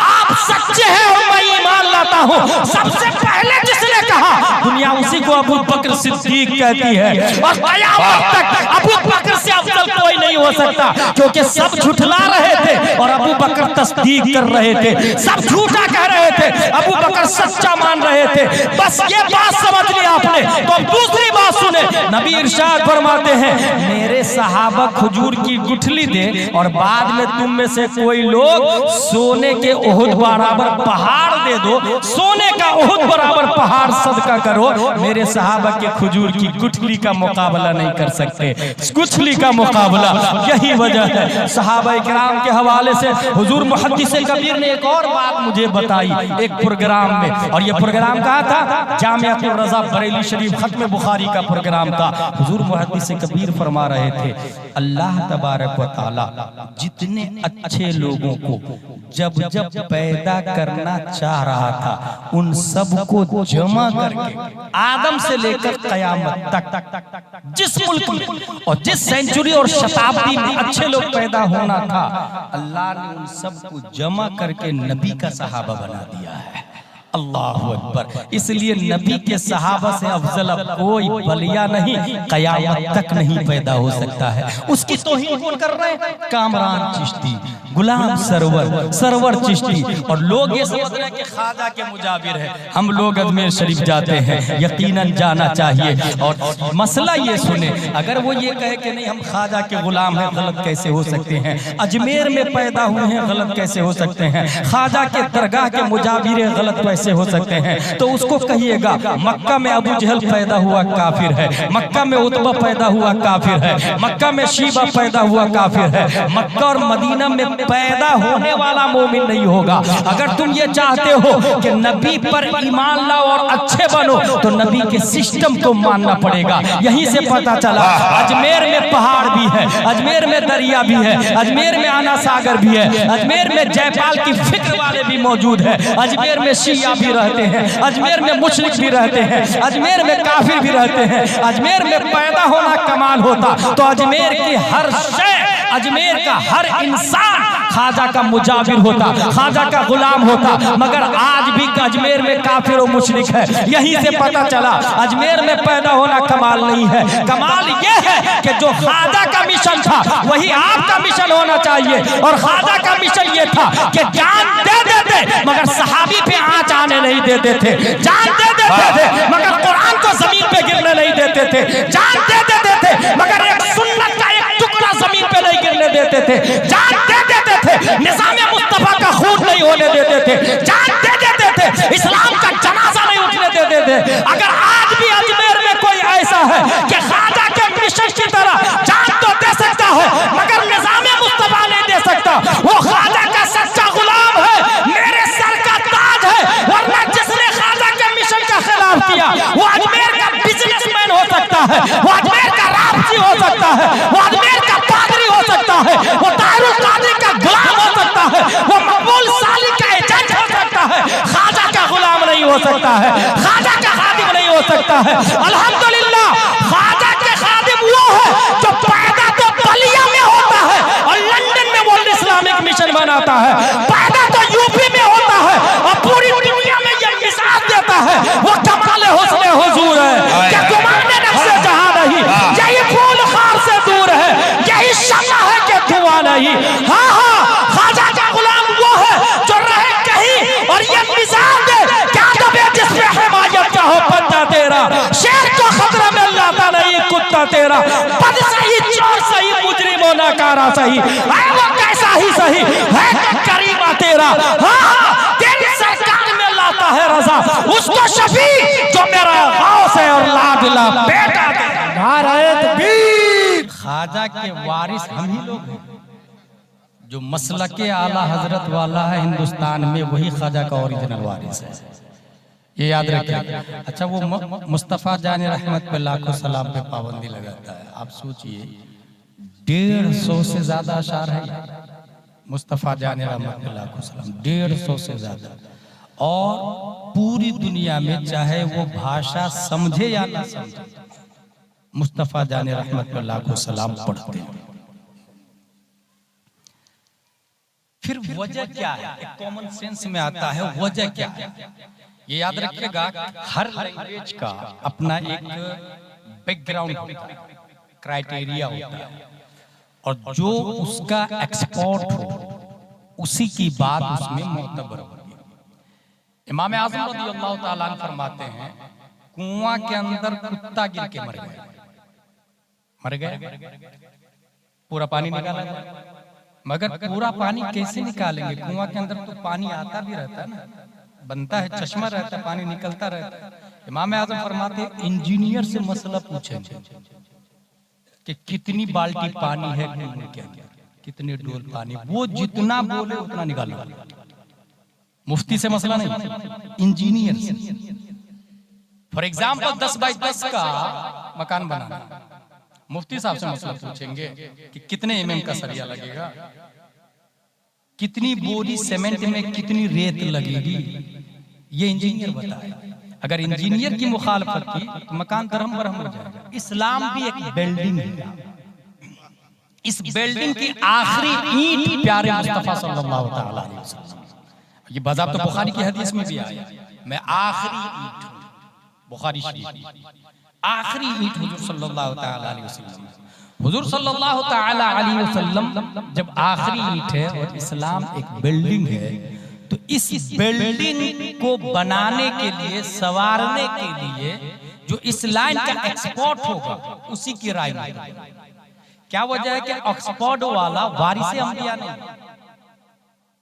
आप सच्चे हैं और मैं ईमान लाता हूं, सबसे पहले जिसने कहा, दुनिया उसी को अबू बकर सिद्दीक कहती है। और कयामत तक अबू बकर से अफजल कोई नहीं हो सकता, क्योंकि सब झुठला रहे थे और अबू बकर तस्दीक कर रहे थे। सब झूठा कह रहे थे, अबू बकर सच्चा मान रहे थे। बस ये बात समझ लिया आपने। तो अब दूसरी बात सुने, नबी इरशाद फरमाते हैं, मेरे सहाबा खजूर की गुठली दे और बाद में तुम में से कोई लोग सोने के ओहद बराबर पहाड़ दे दो, सोने का ओहद बराबर पहाड़ सदका करो, मेरे सहाबा के खजूर की गुठली का मुकाबला नहीं कर सकते। गुठली का मुकाबला, यही वजह है। सहाबा किराम के हवाले से हुजूर मुहद्दिस कबीर ने एक और बात मुझे बताई एक प्रोग्राम में, और ये प्रोग्राम कहा था जामिअतुर रज़ा बरेली शरीफ, खत्म बुखारी का प्रोग्राम था। हुजूर मुहद्दिस कबीर फरमा रहे थे, अल्लाह तबारक व तआला जितने अच्छे लोगों को जब जब पैदा करना चाह रहा था उन सबको जमा करके आदम से लेकर कयामत तक जिस मुल्क में और जिस सेंचुरी और शताब्दी में अच्छे लोग पैदा होना था, अल्लाह ने उन सबको जमा करके नबी का सहाबा बना दिया है। अल्लाहु अकबर। इसलिए नबी के सहाबा से अफजल अब कोई बलिया नहीं, कयामत तक नहीं पैदा हो सकता है। उसकी तौहीन कौन कर रहे हैं? कामरान चिश्ती, गुलाम सरवर चिश्ती। और लोग ये समझ रहे हैं कि ख्वाजा के मुजाबिर है। हम लोग अजमेर शरीफ जाते हैं, यकीनन जाना चाहिए। और मसला ये सुने, अगर वो ये कहे कि नहीं हम ख्वाजा के गुलाम हैं, गलत कैसे हो सकते हैं? अजमेर में पैदा हुए हैं, गलत कैसे हो सकते हैं? ख्वाजा के दरगाह के मुजाबिर गलत कैसे हो सकते हैं? तो उसको कहिएगा मक्का में अबू जहल पैदा हुआ काफिर है, मक्का में उतबा पैदा हुआ काफिर है, मक्का में शीबा पैदा हुआ काफिर है। मक्का और मदीना में पैदा होने वाला मोमिन नहीं होगा। अगर तुम ये चाहते हो कि नबी पर ईमान लाओ और अच्छे बनो, तो नबी के सिस्टम को मानना पड़ेगा। यहीं से पता चला अजमेर में पहाड़ भी है, अजमेर में दरिया भी है, अजमेर में आना सागर भी है, अजमेर में जयपाल की फिक्र वाले भी मौजूद है, अजमेर में शिया भी रहते हैं, अजमेर में मुशरिक भी रहते हैं, अजमेर में काफिर भी रहते हैं। अजमेर में पैदा होना कमाल होता तो अजमेर की हर शय, अजमेर का हर इंसान ख्वाजा का मुजाबिर होता, ख्वाजा का गुलाम होता। मगर आज भी अजमेर में काफिर और मुशरिक है। यहीं से पता चला अजमेर में पैदा होना कमाल नहीं है। कमाल यह है कि जो ख्वाजा का मिशन था वही आपका मिशन होना चाहिए। और ख्वाजा का मिशन यह था कि जान दे देते मगर सहाबी पे आंच आने नहीं देते थे, जान दे देते थे मगर कुरान को जमीन पे गिरने नहीं देते थे, जान दे देते थे मगर एक सुन्नत का एक टुकड़ा जमीन पे नहीं गिरने देते थे, जान दे देते थे निज़ाम मुस्तफा का खून नहीं होने देते थे, जान दे देते थे इस्लाम का जनाजा नहीं उठने दे देते। अगर आज भी अजमेर में कोई ऐसा है कि ख्वाजा के मिशन की तरह जान तो दे सकता है मगर निजाम मुस्तफा नहीं दे सकता, वो ख्वाजा का सच्चा गुलाम है, मेरे सर का ताज है। वरना जिसने ख्वाजा के मिशन का खिलाफ किया वो अजमेर का बिजनेसमैन हो सकता है, वो अजमेर का रामजी हो सकता है, वो अजमेर का पादरी हो सकता है, वो तारुल कादरी का गुलाम हो सकता है, वो मकबूल साली का एजेंट हो सकता है। ख्वाजा का गुलाम नहीं हो सकता है, ख्वाजा का खादिम नहीं हो सकता है। अल्हम्दुलिल्लाह ख्वाजा के खादिम वो है जो पैदा तो बलिया में होता है और लंदन में वर्ल्ड इस्लामिक मिशन बनाता है, पैदा तो यूपी में होता है और पूरी दुनिया में ये मिसाल देता है। वो कमाल हुस्न हुजूर है, क्या गुमाने नफ्से जहां नहीं, यही फूल खार से दूर है, यही शम्मा है कि धुआं नहीं। हाँ हाँ ख्वाजा का गुलाम वो है जो रहे कहीं और ये मिसाल दे क्या दबे जिसमें हिमायत का हो पंजा तेरा, शेर को खतरा में लाता नहीं कुत्ता तेरा, बद सही चोर सही मुजरिमों नाकारा सही, है वो कैसा ही सही है करीमा तेरा। हाँ तेरी सरकार में लाता है रजा उसको शफी जो मेरा गौस है और लाडला बेटा तेरा। नाराए तकबीर। ख्वाजा के वारिस हम ही लोग हैं, जो मसलके आला हजरत वाला है हिंदुस्तान में वही ख्वाजा का ओरिजिनल वारिस है, ये याद रखिए। अच्छा वो मुस्तफ़ा जान रहमत पे लाखों सलाम पे पाबंदी लगाता है। आप सोचिए 150 से ज्यादा अशार है मुस्तफ़ा जान रहमत पे लाखों सलाम, 150 से ज्यादा, और पूरी दुनिया में चाहे वो भाषा समझे या ना समझे मुस्तफ़ा जान रहमत पे लाखों सलाम पढ़ते हैं। फिर वजह क्या है, एक कॉमन सेंस में आता है वजह क्या है। ये याद रखिएगा हर लैंग्वेज का अपना एक बैकग्राउंड होता है, क्राइटेरिया होता है, और जो उसका एक्सपोर्ट हो उसी की बात उसमें मोतबर होगी। इमाम आज़म रज़ियल्लाहु ताला अन्हु फरमाते हैं कुआं के अंदर कुत्ता गिर के मर गए, पूरा पानी निकाला गया, मगर पूरा पानी कैसे निकालेंगे, कुआं के अंदर तो पानी आता भी रहता है ना, बनता है, चश्मा रहता है, पानी निकलता रहता है। इमाम आज़म फरमाते हैं इंजीनियर से मसला पूछेंगे कि कितनी बाल्टी पानी है कुएं के अंदर, कितने डोल पानी, वो जितना बोले उतना निकालना। मुफ्ती से मसला नहीं, इंजीनियर से। फॉर एग्जाम्पल 10 बाई 10 का मकान बनाना, मुफ्ती साहब से मसला पूछेंगे कि कितने mm का सरिया लगेगा, कितनी बोरी सीमेंट में कितनी रेत लगेगी, ये इंजीनियर बताए। अगर इंजीनियर की मुखालफत की तो मकान धर्म बरहम हो जाएगा। इस्लाम भी एक बिल्डिंग है, इस बिल्डिंग की आखिरी ईंट प्यारे मुस्तफा सल्लल्लाहु तआला अलैहि वसल्लम, ये बाज़ाब्त बुखारी की हदीस में भी आया, मैं आखिरी ईंट हूं, बुखारी शरीफ आखिरी ईंट हुजूर सल्लल्लाहु तआला अलैहि वसल्लम। हुजूर सल्लल्लाहु तआला अलैहि वसल्लम जब आखिरी ईंट है और इस्लाम एक बिल्डिंग है, तो इस बिल्डिंग को बनाने के लिए, संवारने के लिए जो इस लाइन का एक्सपोर्ट होगा उसी की राय में। क्या वजह है कि ऑक्सफोर्ड वाला वारिसे अंबिया नहीं,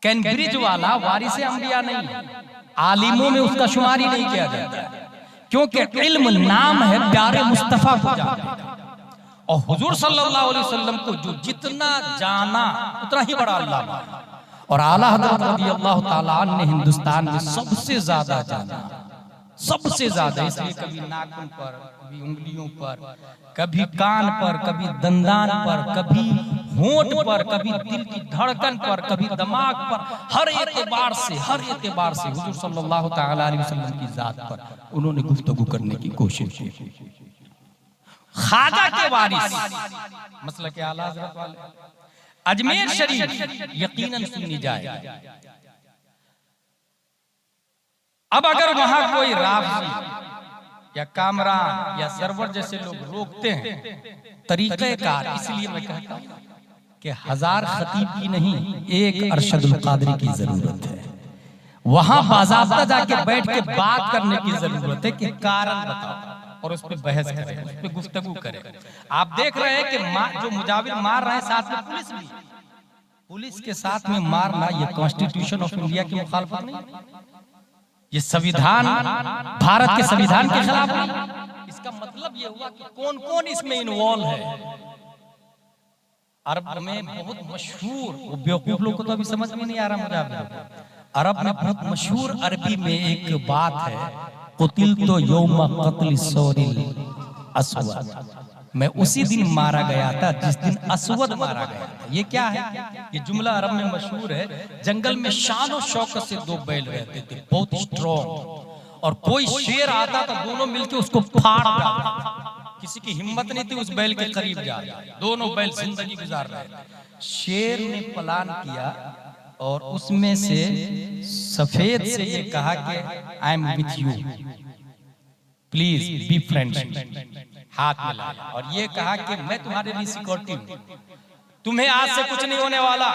कैम्ब्रिज वाला वारिसे अंबिया नहीं, आलिमों में उसका शुमार ही नहीं किया जाता है, क्योंकि इल्म नाम है प्यारे मुस्तफा को जानने का, और हुजूर सल्लल्लाहु अलैहि वसल्लम को जो जितना जाना उतना ही बड़ा अल्लाह माना, और आला हज़रत रज़ियल्लाहु ताला अन्हु ने हिंदुस्तान में सबसे ज्यादा जाना, सबसे ज्यादा। इसलिए कभी नाखून पर, कभी उंगलियों पर, कभी कान पर, कभी दंदान पर, कभी होंठ पर, कभी दिल की धड़कन पर, कभी दिमाग पर, हर एतबार से हुजूर सल्लल्लाहु तआला अलैहि वसल्लम की जात पर उन्होंने गुफ्तगू करने की कोशिश की। ख्वाजा के वारिस मसलक के आला हज़रत वाले अजमेर शरीफ यकीनन सुन्नी जाएगा। अब अगर वहां कोई राफ़ी या कामरान या सरवर जैसे लोग रोकते हैं तरीक़ेकार, इसलिए मैं कहता हूं कि 1000 खतीब की नहीं, एक अरशदुल कादरी की जरूरत है। वहां बाज़ाब्ता जाके बैठ के बात करने की जरूरत है कि कारण बताओ और उस पर बहस करें, उस पर गुफ्तगू करें। आप देख रहे हैं कि जो मुजाविर मार रहे हैं, साथ में पुलिस भी, पुलिस के साथ में मारना ये कॉन्स्टिट्यूशन ऑफ इंडिया की मुखालफत नहीं, ये संविधान भारत के संविधान के खिलाफ नहीं। इसका मतलब ये हुआ कि कौन कौन इसमें इन्वॉल्व है। अरब में बहुत मशहूर, वो बेवकूफ लोग को तो अभी समझ में नहीं आ रहा मुझे, अरब में बहुत मशहूर अरबी में एक बात है, कुतिल तो यौम क़त्ल सौरिल अस्वद, मैं उसी दिन मारा गया था जिस दिन अस्वद मारा गया था। ये क्या है? ये जुमला अरब में मशहूर है। जंगल में शान और शौकत से दो बैल रहते थे, बहुत स्ट्रॉन्ग, और कोई शेर आता तो दोनों मिलके उसको फाड़ डालते। किसी की हिम्मत नहीं थी उस बैल के करीब जाए, दोनों बैल जिंदगी गुजार रहे। शेर ने प्लान किया और उसमें से सफेद से ये कहा कि I am with you, please be friends, हाथ मिलाया और ये कहा कि मैं तुम्हारे लिए सिक्योरिटी हूं, तुम्हें आज से कुछ नहीं होने वाला,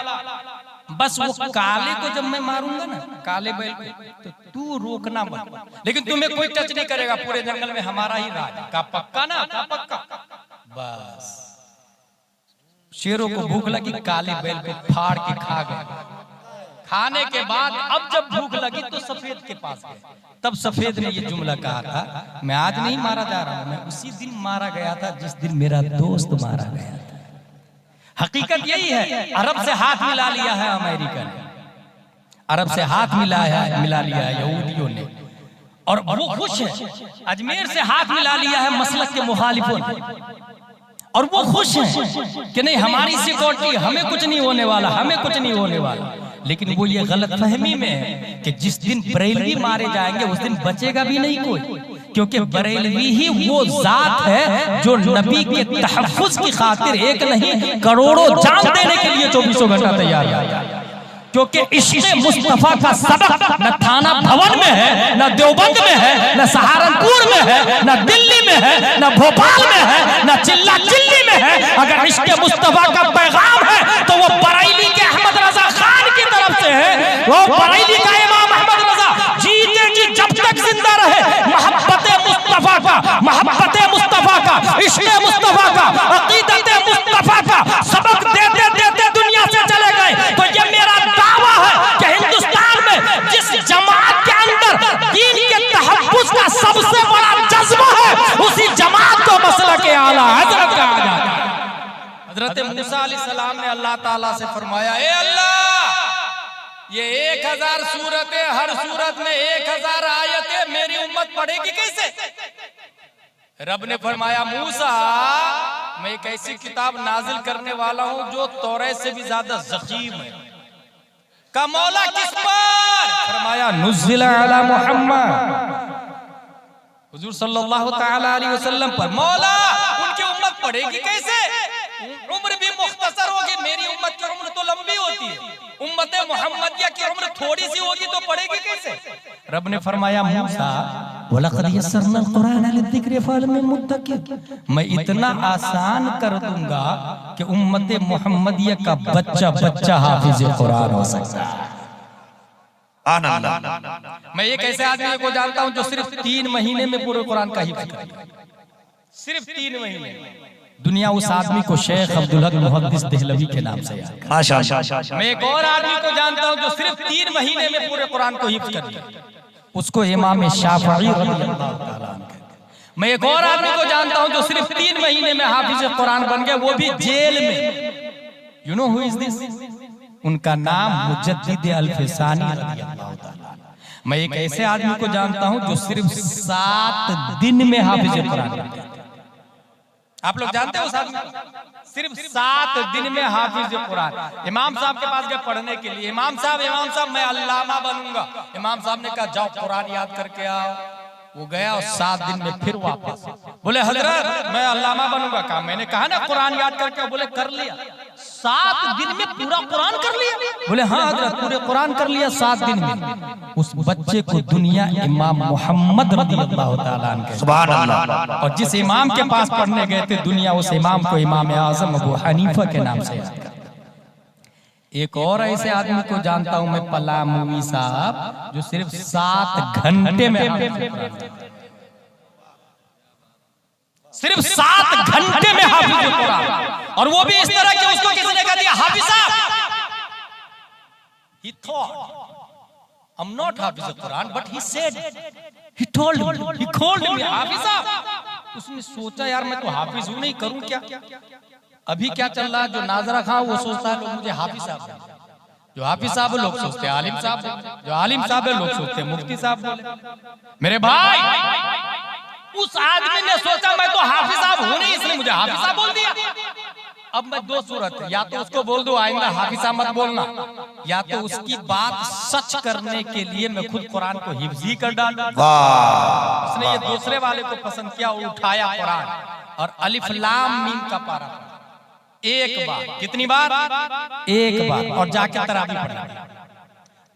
बस वो काले को जब मैं मारूंगा ना, काले बैल को, तो तू रोकना मत, लेकिन तुम्हें कोई टच नहीं करेगा, पूरे जंगल में हमारा ही राज का, पक्का ना? का पक्का। बस शेरों को भूख लगी, काले बैल को फाड़ के खा गए। खाने के बाद अब जब भूख लगी तो सफेद के पास गए, तब सफेद ने ये जुमला कहा था, मैं आज नहीं मारा जा रहा हूं, मैं उसी दिन मारा गया था जिस दिन मेरा दोस्त मारा गया था। हकीकत यही है। अरब से हाथ मिला लिया है अमेरिका ने, अरब से हाथ मिला लिया है यहूदियों ने, और वो खुश है। अजमेर से हाथ मिला लिया है मसलक के मुखालिफों ने, और वो खुश है कि नहीं हमारी सिक्योरिटी, हमें कुछ नहीं होने वाला, हमें कुछ नहीं होने वाला। लेकिन वो ये गलत फहमी में है कि जिस दिन बरेलवी मारे जाएंगे उस दिन बचेगा भी नहीं कोई, क्योंकि बरेलवी ही वो जात है जो नबी के तहफ्फुज की खातिर एक नहीं करोड़ों जान देने के लिए 24 घंटा तैयार है। क्योंकि इश्क़ मुस्तफा का सबक न थाना भवन में है, न देवबंद में है, न सहारनपुर में है, न दिल्ली में है, न भोपाल में है, न चिल्ला चिल्ली में है। अगर इश्क़ मुस्तफा का पैगाम है तो वो बरेली के अहमद रजा खान की तरफ से है। वो बरेली का इमाम अहमद रजा जीते जी जब तक जिंदा रहे, मोहब्बत मुस्तफा का, मोहब्बत मुस्तफा का, इश्क़ मुस्तफा का, अक़ीदत मुस्तफा का सबक देते देते दुनिया से चले गए। तो ये मेरा दावा है कि हिंदुस्तान में जिस जमात के अंदर दीन के तहफ्फुज का सबसे बड़ा जज्बा है, उसी जमात को मसलक आला हज़रत कहा जाता है। हज़रत मूसा अलैहिस्सलाम ने अल्लाह ताला से फरमाया, ए अल्लाह, ये 1000 सूरतें, हर सूरत में 1000 आयतें मेरी उम्मत पढ़ेगी कैसे? रब ने फरमाया, मूसा, मैं एक ऐसी किताब नाजिल करने वाला हूं जो तौरात से भी ज्यादा ज़ख़ीम है। का मौला किस पर? फरमाया, नुज़्ज़िला अला मुहम्मद, हुजूर सल्लल्लाहु तआला अलैहि वसल्लम पर। मौला, उनकी उम्मत पढ़ेगी कैसे? उम्र भी मुख्तसर होगी, मेरी उम्मत की उम्र तो लंबी होती है, उम्मत मुहम्मदिया की उम्र थोड़ी सी होगी, तो पढ़ेगी कैसे? रब ने फरमाया, मूसा, वलक़द यस्सरनल कुरान लिज़्ज़िक्रि फ़हल मिन मुद्दकिर, मैं इतना आसान कर दूंगा कि उम्मत मुहम्मदिया का बच्चा बच्चा हाफिज़ कुरान हो सकता है। मैं एक ऐसे आदमी को जानता हूं जो सिर्फ 3 महीने में पूरे कुरान का हिफ्ज़ कर लिया, सिर्फ 3 महीने। दुनिया उस आदमी को शेख अब्दुल हक मुहद्दिस देहलवी के नाम से याद करती है। मैं एक और आदमी को जानता हूं जो सिर्फ 3 महीने में पूरे कुरान को हिफ्ज़ कर लिया, उसको इमाम शाफ़िई रज़ियल्लाहु ताला अन्हु। मैं एक और आदमी को जानता हूं जो सिर्फ 3 महीने में हाफिज़ कुरान बन गया, वो भी जेल में। You know who is this? उनका नाम मुजद्दिद अल-फ़सानी रज़ियल्लाहु ताला। मैं एक ऐसे आदमी को जानता हूं जो सिर्फ 7 दिन में हाफिज़ कुरान बन गया। आप लोग जानते हो, सिर्फ 7 दिन में हाफिज़ कुरान। इमाम साहब के पास गए पढ़ने के लिए, इमाम साहब मैं अल्लामा बनूंगा। इमाम साहब ने कहा, जाओ कुरान याद करके आओ। वो गया और 7 दिन में फिर वापस। बोले, हजरत मैं अल्लामा बनूंगा। कहा, मैंने कहा ना कुरान याद करके आओ। बोले, कर लिया। 7 दिन में पूरा कुरान कर लिया? बोले, हाँ हजरत, पूरे कुरान कर लिया 7 दिन में। उस बच्चे को दुनिया इमाम मोहम्मद रज़ियल्लाहु ताला अन्हु, सुभान अल्लाह, और जिस इमाम के पास पढ़ने गए थे, दुनिया उस इमाम को इमाम आज़म अबू हनीफा के नाम से याद करती। एक और ऐसे आदमी को जानता हूं मैं, पलामूवी साहब, जो सिर्फ 7 घंटे में, सिर्फ 7 घंटे में हाफिज़ कुरान, और वो भी इस तरह के, उसको किसी ने कह दिया हाफिज़ साहब, he thought I'm not Hafiz al-Quran, but he said, he told me, हाफिज साहब। उसने सोचा यार मैं तो हाफिज हूं, नहीं करूं क्या। अभी क्या चल रहा है, जो नाजरा खां वो सोचता है लोग मुझे हाफिज साहब, जो हाफिज साहब लोग सोचते हैं आलिम साहब, जो आलिम साहब है लोग सोचते हैं मुफ्ती साहब। मेरे भाई, उस आदमी ने सोचा मैं तो हाफिज साहब हूं नहीं, इसलिए मुझे हाफिज साहब बोल दिया। अब मैं दो सूरत है, या तो उसको बोल दो आइंदा हाफिज साहब मत बोलना, या तो उसकी बात सच करने के लिए मैं खुद कुरान को हिफ्ज ही कर डालूं। उसने ये दूसरे वाले को पसंद किया, उठाया कुरान और अलिफ लाम मीम का पारा एक बार, कितनी बार, एक बार, और जाके तरावी पढ़ा।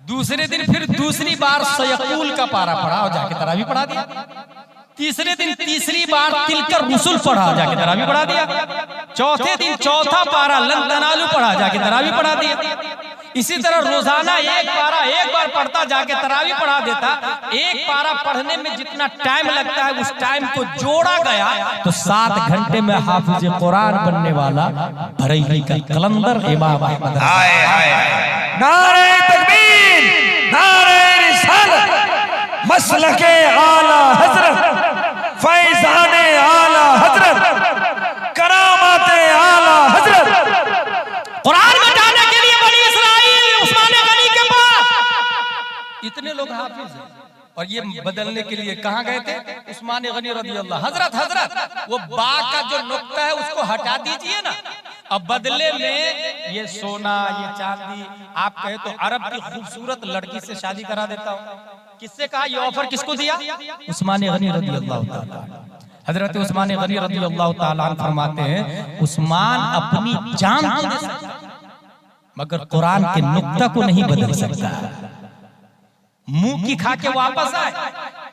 दूसरे दिन फिर दूसरी बार सयकूल का पारा पढ़ा और जाके तरावी पढ़ा दिया। तीसरे दिन तीसरी बार तिलकर रुसुल पढ़ा, जाके तरावी पढ़ा दिया। चौथे दिन चौथा पारा लन तनालू पढ़ा, जाके तरावी पढ़ा दिया। इसी तरह रोजाना एक पारा एक बार पढ़ता, जाके तरावी पढ़ा देता। एक पारा पढ़ने में जितना टाइम लगता है उस टाइम को जोड़ा गया तो 7 घंटे में हाफिज कुरान बनने वाला बरेली का कलंदर इमाम अहमद। नारे तकबीर, नारे रिसालत, मसलके आला हजरत, फैजाने आला हजरत, करामाते आला हजरत। कुरान में जाने के लिए बनी इसराइल उस्मान गनी के पास इतने लोग हाफिज हैं, और ये बदलने के लिए कहाँ गए थे? उस्मान गनी रज़ी अल्लाह। हजरत वो बा का जो नुक्ता है उसको हटा दीजिए ना, अब बदले में ये सोना ये चांदी, आप कहे तो अरब की खूबसूरत लड़की से शादी करा देता हूँ। किससे कहा ये ऑफर, किसको दिया? उस्मान गनी रज़ी अल्लाह ताला। हजरत उस्मान गनी रज़ी अल्लाह ताला फरमाते हैं उस्मान अपनी जान को दे सकता मगर कुरान के नुक्ता को नहीं बदल सकता। मुंह की खा के वापस आए।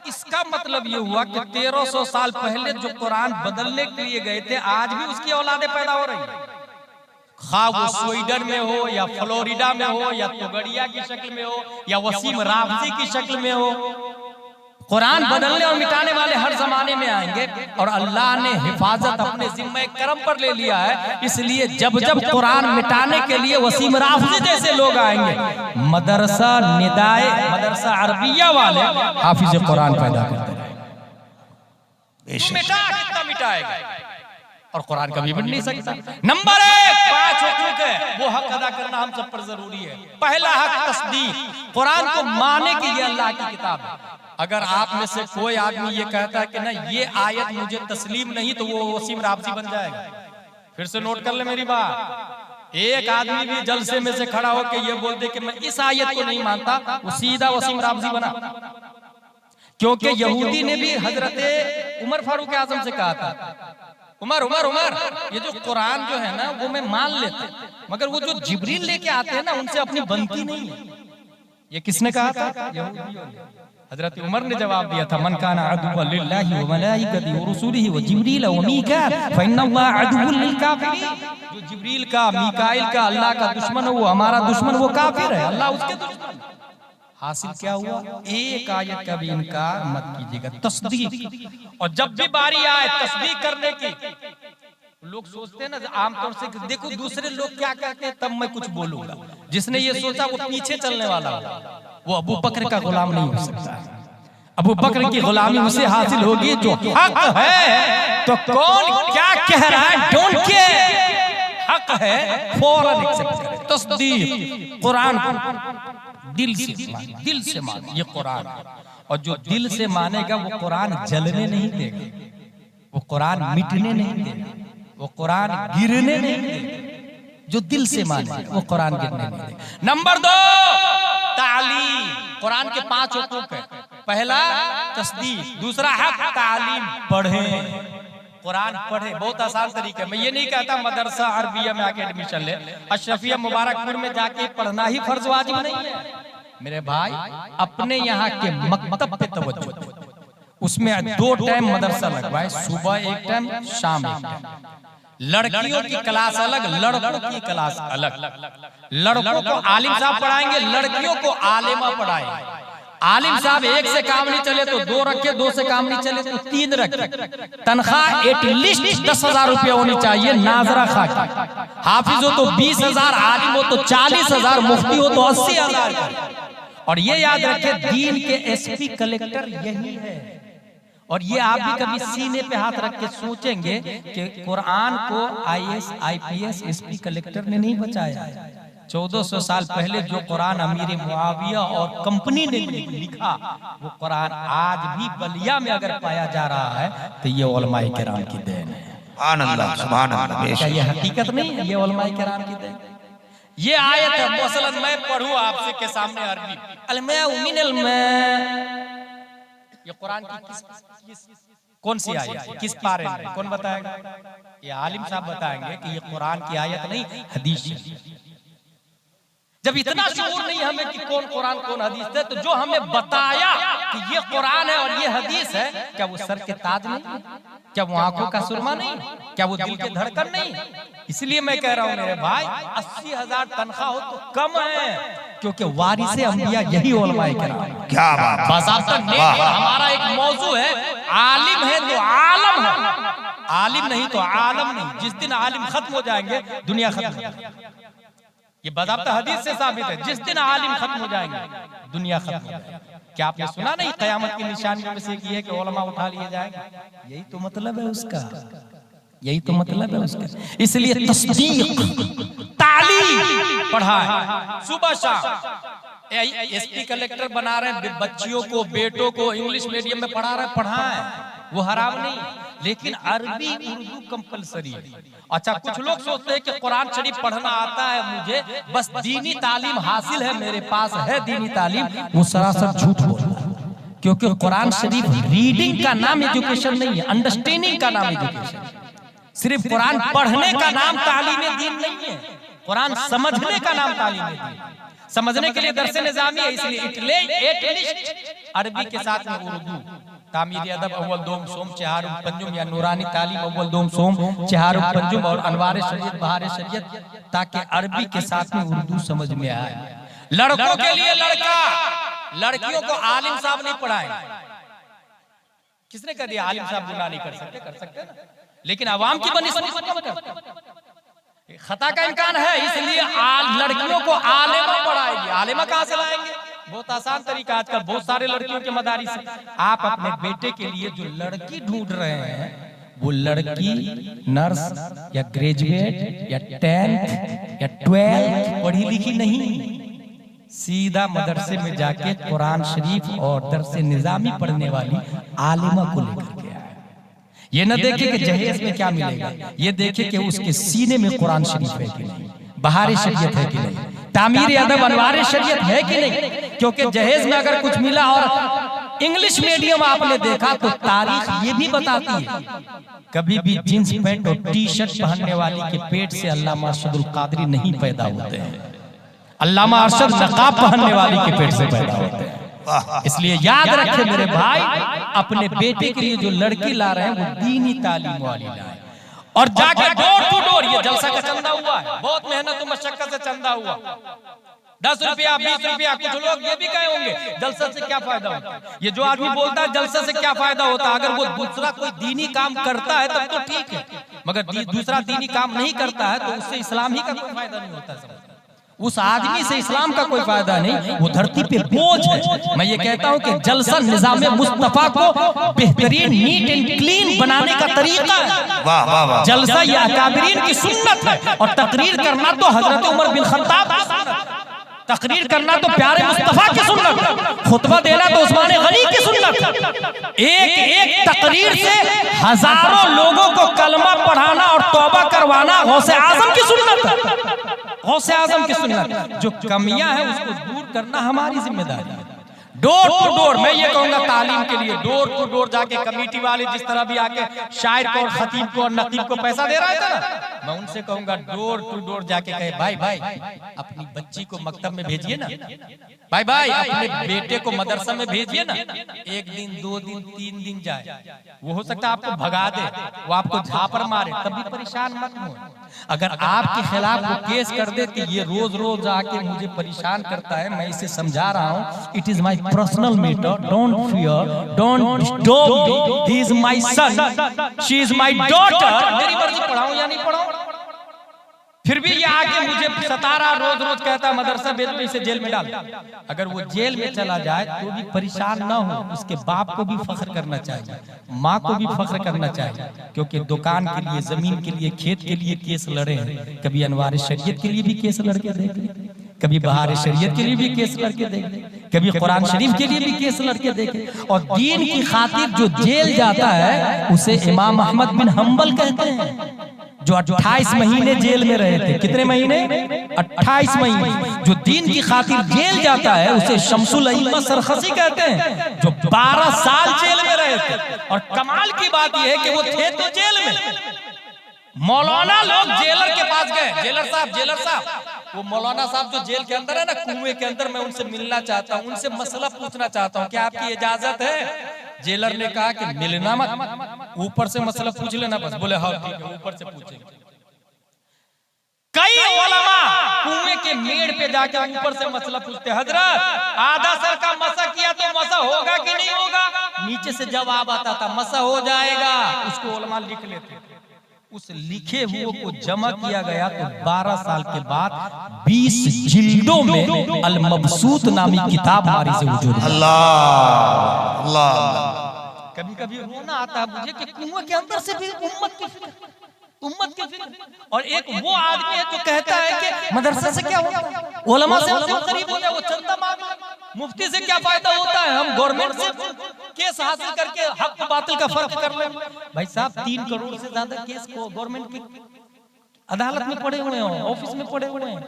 इसका मतलब ये हुआ कि 1300 साल पहले जो कुरान बदलने के लिए गए थे आज भी उसकी औलादे पैदा हो रही है। खा वो स्वीडन में हो या फ्लोरिडा में हो या तुगड़िया की शक्ल में हो या वसीम राफजी की शक्ल में हो, कुरान बदलने और मिटाने वाले हर जमाने में आएंगे। और अल्लाह ने हिफाजत अपने जिम्मे करम पर ले लिया है, इसलिए जब जब कुरान मिटाने के लिए वसीम राफजी जैसे लोग आएंगे, मदरसा निदाए मदरसा अरबिया वाले हाफिज कुरान पैदा करते रहे। कितना मिटाएगा, और कुरान कभी बन नहीं सकता। नंबर 1 5 हुकूक है, वो हक अदा करना हम सब पर जरूरी है। पहला हक तस्दीक, कुरान को माने कि ये अल्लाह की किताब है। अगर आप में से कोई आदमी ये कहता है कि ना ये आयत मुझे तस्लीम नहीं, तो वो वसीम राफजी बन जाएगा। फिर से नोट कर ले मेरी बात, एक आदमी भी जलसे में से खड़ा होकर ये बोल दे कि मैं इस आयत को नहीं मानता, वो सीधा वसीम राफजी बना। क्योंकि यहूदी ने भी हजरत उमर फारूक आजम से कहा था, उमर उमर उमर ये जो कुरान जो है ना वो मैं मान लेते, मगर वो जो जिब्रील लेके आते हैं ना उनसे अपनी बनती नहीं है। ये किसने कहा था? हजरत उमर ने जवाब दिया था, मन काना अदुव्वन लिल्लाहि व मलाइकतिहि व रुसुलिहि व जिब्रील व मीकाईल फइन्नल्लाह अदुव्वुन लिल काफिरीन। जो जिब्रील का मीकाईल का अल्लाह का दुश्मन है वो हमारा दुश्मन, वो काफिर है, अल्लाह उसके दुश्मन। हासिल क्या हुआ? एक आयत का भी इनकार मत कीजिएगा, तस्दीक। और जब भी बारी आए तस्दीक करने की, लोग सोचते हैं ना आमतौर से देखो दूसरे लोग क्या कहते हैं तब मैं कुछ बोलूंगा। जिसने ये सोचा वो पीछे चलने वाला होगा, वो अबू बकर का गुलाम नहीं हो सकता। अबू बकर की गुलामी उसे हासिल होगी जो हक है, तो कौन क्या कह रहा है डोंट केयर, हक है फौरन एक्सेप्ट करें। तस्दीक, कुरान दिल से मान, ये कुरान। और जो दिल से मानेगा वो कुरान जलने नहीं देगा, वो कुरान मिटने नहीं देगा, वो कुरान गिरने नहीं देगा। जो दिल से माने वो कुरान गिरने नहीं देगा। नंबर 2 तालीम। कुरान के 5 हुकूक है। पहला तस्दीक, दूसरा हक तालीम, पढ़े कुरान पढ़े। बहुत आसान तरीका, मैं ये नहीं कहता मदरसा अरबिया में आके एडमिशन ले, अशरफिया मुबारकपुर में जाके पढ़ना ही फर्ज वाजिब नहीं है। मेरे भाई अपने यहाँ के मकतब पे तवज्जो, उसमें 2 टाइम मदरसा लगवाए, सुबह एक टाइम शाम एक टाइम। लड़कियों की क्लास अलग, लड़कों की क्लास अलग। लड़कों को आलिम साहब पढ़ाएंगे, लड़कियों को आलिमा पढ़ाएंगे। आलिम साहब 1 से काम नहीं चले तो 2 रखे, 2 से काम नहीं चले तो 3 रखे। तनख्वाह एटलीस्ट 10,000 रुपये होनी चाहिए नाजरा खा की। हाफिज हो तो 20,000, आलिम हो तो 40,000, मुफ्ती हो तो 80,000। और ये याद रखें, दीन के एसपी कलेक्टर यही है। और ये आप भी कभी सीने पे हाथ रख के सोचेंगे कि कुरान को आईएएस, आईपीएस, एसपी कलेक्टर ने नहीं बचाया। 1400 साल पहले जो कुरान अमीर मुआविया और कंपनी ने लिखा, वो कुरान आज भी बलिया में अगर पाया जा रहा है तो ये उलमाए किराम की देन है। सुभान अल्लाह, सुभान अल्लाह। क्या ये हकीकत नहीं है? ये उलमाए किराम की देन। ये आयत है, मसलन मैं पढ़ूं आपसे के सामने अरबी, ये कुरान की कौन सी आयत, किस पारे में, कौन बताएगा? ये आलिम साहब बताएंगे कि ये कुरान की आयत नहीं, हदीस। जब इतना शऊर नहीं हमें कि कौन कुरान कौन हदीस है, तो जो हमें बताया कि ये कुरान है और ये हदीस है, क्या वो सर के ताज नहीं? क्या वो आंखों का सुरमा नहीं? क्या वो दिल के धड़कन नहीं? इसलिए मैं कह रहा हूँ मेरे भाई, 80,000 तनख्वाह हो तो कम है, क्योंकि वारिसे अंबिया यही उलमाए किराम। क्या बात, बाज़ाब्ता नेक। हमारा एक मौजू है, आलिम है तो आलम है, आलिम नहीं तो आलम नहीं। जिस दिन आलिम खत्म हो जाएंगे, दुनिया खत्म हो जाएगी। ये बाज़ाब्ता हदीस से साबित है, जिस दिन आलिम खत्म हो जाएंगे, दुनिया खत्म हो जाएगी। क्या आपने सुना नहीं, कयामत की निशानियों में से ये है कि उलमा उठा लिए जाएंगे? यही तो मतलब है उसका, यही तो मतलब है उसका। इसलिए तस्दीक, तालीम पढ़ाए सुबह शाम। एसपी कलेक्टर बना रहे हैं बच्चियों को, बेटों को इंग्लिश मीडियम में पढ़ा रहे हैं, पढ़ाएं, वो हराम नहीं, लेकिन अरबी उर्दू कंपलसरी। अच्छा, कुछ लोग सोचते हैं कि कुरान शरीफ पढ़ना आता है मुझे, बस दीनी तालीम हासिल है, मेरे पास है दीनी तालीम। वो सरासर झूठ बोल रहा है, क्योंकि कुरान शरीफ रीडिंग का नाम एजुकेशन नहीं है, अंडरस्टैंडिंग का नाम एजुकेशन। सिर्फ कुरान पढ़ने का नाम तालीम दीन नहीं है, कुरान समझने का नाम तालीम दीन। समझने के लिए दरसे निजामी है, इसलिए एटलीस्ट अरबी के साथ में उर्दू, तामीरी अदब अव्वल दोम सोम चहारुम पंजुम, या नूरानी तालीम अव्वल दोम सोम चहारुम पंजुम, और अनवार शरीयत बहार शरीयत, ताकि अरबी के साथ में उर्दू समझ में आए। लड़कों के लिए लड़का, लड़कियों को आलिम साहब नहीं पढ़ाएंगे। किसने कह दिया आलिम साहब गुनाह नहीं कर सकते? कर सकते ना, लेकिन अवाम की बनिस्बत खता का इम्कान है, इसलिए लड़कियों को आलिमा पढ़ाएगी। आलिमा कहाँ से लाएंगे? बहुत आसान तरीका, आजकल बहुत सारे लड़कियों के मदारिस से। आप अपने बेटे के लिए जो लड़की ढूंढ रहे हैं, वो लड़की नर्स या ग्रेजुएट या 10th या 12th पढ़ी लिखी नहीं, सीधा मदरसे में जाके कुरान शरीफ और दरसे निजामी पढ़ने वाली आलिमा को लेकर के आए। ये न देखे कि जहेज में क्या मिलेगा, ये देखे कि उसके सीने में कुरान शरीफ है कि नहीं, बहार शरीयत है कि नहीं, तामीर अदब अनवार शरीयत है कि नहीं। क्योंकि जहेज में अगर कुछ मिला और इंग्लिश मीडियम आपने देखा, तो तारीख ये भी बताती है, कभी भी जींस पैंट और टी शर्ट पहनने वाली के पेट से अल्लामा अरशदुल कादरी नहीं पैदा होते हैं, अल्लामा अरशद नकाब पहनने वाली के पेट से पैदा होते हैं। इसलिए याद रखें मेरे भाई, अपने बेटे के लिए जो लड़की ला रहे हैं वो दीनी तालीम वाली लाए, और जाके डोर टू डोर। ये जलसा का चंदा हुआ है, बहुत मेहनत और मशक्कत से चंदा हुआ, 10 रुपया 20 रुपया। कुछ लोग ये भी कहे होंगे जलसा से क्या फायदा होता है। ये जो आदमी बोलता है जलसा से क्या फायदा होता है, अगर वो दूसरा कोई दीनी काम करता है तब तो ठीक है, मगर दूसरा दीनी काम नहीं करता है तो उससे इस्लाम ही का कोई फायदा नहीं होता। उस आदमी से इस्लाम का कोई फायदा नहीं, वो धरती पे बोझ है। मैं ये कहता हूँ कि जलसा निजाम मुस्तफा को बेहतरीन नीट एंड क्लीन बनाने का तरीका है। वाह वाह वाह। जलसा ये अकाबरीन की सुन्नत है, और तकरीर करना तो हजरत उमर बिन खत्ताब की सुन्नत, तकरीर करना तो प्यारे मुस्तफा की सुन्नत, खुतबा देना तो उस्मान गनी की सुन्नत। एक एक तकरीर से हजारों लोगों को कलमा पढ़ाना और तौबा करवाना गौसे आजम की सुन्नत है, गौसे आजम की सुन्नत। जो कमियां हैं उसको दूर करना हमारी जिम्मेदारी है। डोर टू डोर, मैं ये कहूंगा तालीम के लिए डोर टू डोर जाके कमेटी वाले जिस तरह भी आके शायर को और खतीब को और नकीब को पैसा दे रहा था ना, मैं उनसे कहूंगा डोर टू डोर जाके कहे भाई भाई अपनी बच्ची को मकतब में भेजिए ना, भाई भाई अपने बेटे को मदरसा में भेजिए ना। 1 दिन 2 दिन 3 दिन जाए, वो हो सकता है आपको भगा दे, वो आपको झापर मारे, तब भी परेशान मत हो। अगर आपके खिलाफ वो केस कर दे कि ये रोज रोज आके मुझे परेशान करता है, मैं इसे समझा रहा हूँ, it is my personal matter, don't fear, don't disturb me, he is my son, she is my daughter. मेरी मर्जी पढ़ाऊं या नहीं पढ़ाऊं, फिर भी ये कहा कि मुझे सता रहा, रोज रोज कहता मदरसा भेज दो, इसे जेल में डाल। अगर वो जेल में चला जाए तो भी परेशान ना हो, उसके बाप को भी फख्र करना चाहिए, माँ को भी फख्र करना चाहिए, क्योंकि दुकान के लिए, जमीन के लिए, खेत के लिए केस लड़े हैं। कभी अनवार शरीयत के लिए भी केस लड़के देख ले, कभी बहार शरीयत के लिए भी केस लड़के देख ले, कभी कुरान शरीफ के लिए भी केस लड़के देखे। और दीन की खातिर जो जेल जाता है उसे इमाम अहमद बिन हम्बल कहते हैं, जो 28 महीने जेल में रहे थे। कितने महीने? 28 महीने। जो दीन की खातिर जेल जाता है उसे शमसुल अइम्मा सरखसी कहते हैं, जो 12 साल जेल में रहे थे। और कमाल की बात यह है कि वो थे तो जेल में। मौलाना लोग जेलर के पास गए, जेलर साहब, वो मौलाना साहब जो जेल के अंदर है ना, कुएं के अंदर, मैं उनसे मिलना चाहता हूँ, उनसे मसला पूछना चाहता हूँ, क्या आपकी इजाजत है? जेलर ने कहा कि मिलना मत, ऊपर से मसला पूछ लेना बस। बोले हाँ ठीक है, ऊपर से पूछेंगे। कई उलमा कुएं के मेड़ पे जाके ऊपर से मसला पूछते, हजरत आधा सर का मसा किया तो मसा होगा कि नहीं होगा? नीचे से जवाब आता था मसा हो जाएगा। उसको उलमा लिख लेते। उस लिखे हुए को जमा किया गया तो 12 साल के बाद 20 जिल्दों में अल मबसूत नामी किताब हमारी से वजूद है। अल्लाह अल्लाह। कभी कभी रोना आता है मुझे कि कुएं के अंदर से भी उम्मत की फिक्र। और एक वो आदमी है जो कहता है कि मदरसा से क्या होता है, उलमा से करीब हो जाए, वो चंदा मांग, मुफ्ती से क्या फायदा होता है, हम गवर्नमेंट से केस हासिल करके हक बातिल का फर्क कर ले। भाई साहब 3 करोड़ से ज्यादा केस को गवर्नमेंट की अदालत में पड़े हुए हैं, ऑफिस में पड़े हुए हैं,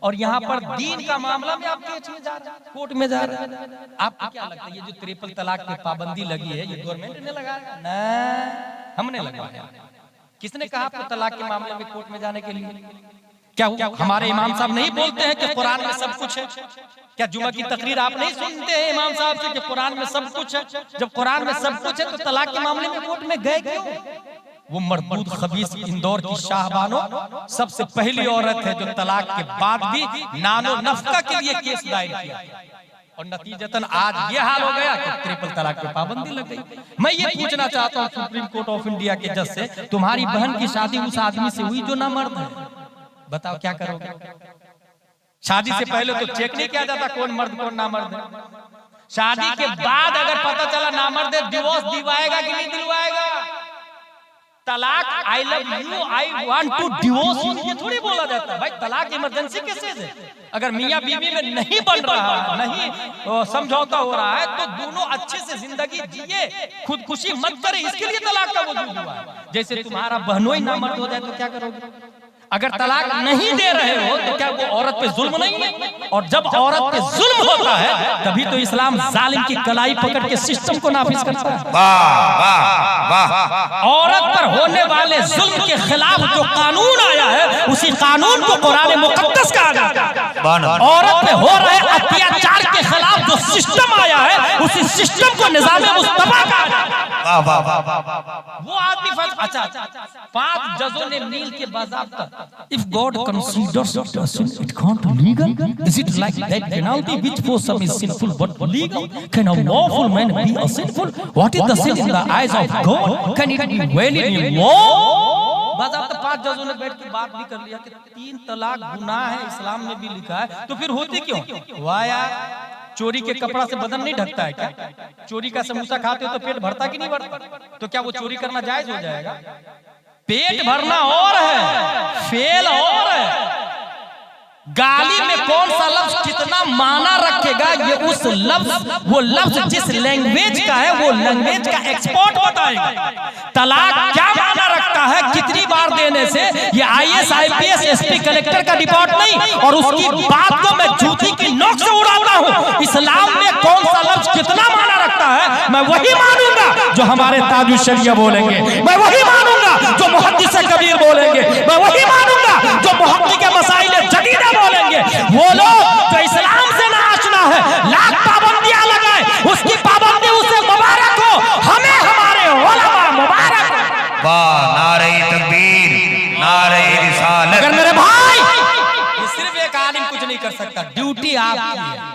और यहाँ पर दीन का मामला में आप केस में जा रहे हैं, कोर्ट में जा रहे हैं। आपको क्या लगता है ये जो ट्रिपल तलाक पे पाबंदी लगी है ये गवर्नमेंट ने लगाया? नहीं, हमने लगाया। किसने कहा आपको तलाक के मामले में कोर्ट में जाने के लिए? क्या हमारे इमाम साहब नहीं बोलते हैं कि कुरान में सब कुछ है? क्या जुमा की तकरीर आप नहीं सुनते हैं इमाम साहब से कि कुरान में सब कुछ है? जब कुरान में सब कुछ है तो तलाक के मामले में कोर्ट में गए क्यों? वो मरदूद खबीस इंदौर की शाहबानो सबसे पहली औरत है जो तलाक के बाद भी नानो नफका के लिए केस दायर किया, और नतीजतन आज ये हाल हो गया कि ट्रिपल तलाक पे पाबंदी लग गई। मैं ये पूछना चाहता हूँ सुप्रीम कोर्ट ऑफ इंडिया के जज से, तुम्हारी बहन की शादी उस आदमी से हुई जो ना मर्द है, बताओ क्या करोगे? शादी से पहले तो चेक नहीं किया जाता कौन मर्द कौन ना मर्द है। शादी के बाद अगर पता चला ना मर्द है, डिवोर्स दिलवाएगा कि नहीं दिलवाएगा? तलाक I love you, I want to divorce you, ये थोड़ी बोला जाता है। भाई तलाक इमरजेंसी केसेस है। अगर मियाँ बीवी में नहीं बन रहा है, नहीं समझौता हो रहा है, तो दोनों अच्छे से जिंदगी जिए, खुदकुशी मत करे, इसके लिए तलाक का वजूद हुआ है। जैसे तुम्हारा बहनोई ना मर्द हो जाए तो क्या करोगे? अगर तलाक नहीं दे रहे हो तो क्या वो औरत पे जुल्म नहीं है? और जब औरत पे जुल्म होता है तभी तो इस्लाम जालिम की कलाई पकड़ के सिस्टम को नाफिज करता है। वाह वाह वाह। औरत पर होने वाले जुल्म के खिलाफ जो कानून आया है उसी कानून को कुरान मुकद्दस कहा जाता है। औरत पे हो रहे अत्याचार के खिलाफ जो सिस्टम आया है उसी सिस्टम को निजाम मुस्तफा कहा जाता है। वो आदमी अच्छा 5 जजों ने मील के बाज़ाब्ता, if God considers it a sin, it can't legal. Is it like that penalty which for some is sinful but legal? Can a lawful man be a sinful? What is the sin in the eyes of God? Can it be valid in law? बाज़ाब्ता 5 जजों ने बैठ के बात भी कर लिया कि 3 तलाक गुनाह है, इस्लाम में भी लिखा है, तो फिर होती क्यों? वाह यार, चोरी के कपड़ा से बदन नहीं ढकता है क्या? चोरी का समोसा खाते हो तो पेट भरता कि नहीं भरता? तो क्या वो चोरी करना जायज हो जाएगा? पेट भरना और है, फेल और है। गाली में कौन सा लफ्ज कितना माना रखेगा ये उस लफ्ज, वो लफ्ज जिस लैंग्वेज का है वो लैंग्वेज का एक्सपर्ट बताएगा। तलाक क्या माना रखता है, कितनी बार देने से, ये IAS IPS SP कलेक्टर का रिपोर्ट नहीं, और उसकी बात को मैं जूती की नोक से उड़ाता हूँ। इस्लाम में कौन सा लफ्ज कितना माना रखता है मैं वही मानूंगा जो हमारे ताजुल शरिया बोलेंगे, मैं वही मानूंगा जो मुहद्दिस कबीर बोलेंगे, मैं वही मानूंगा जो मुहक्किक मसाइल जदीदा बोलेंगे। वो लोग जो इस्लाम से ना आशना है, लाख पाबंदियां लगाए, उसकी पाबंदी उसे मुबारक हो, हमें हमारे उलमा मुबारक हो। वाह, नारे तकबीर, नारे रिसालत। अगर मेरे भाई, ये सिर्फ एक आलिम कुछ नहीं कर सकता, ड्यूटी आपकी है।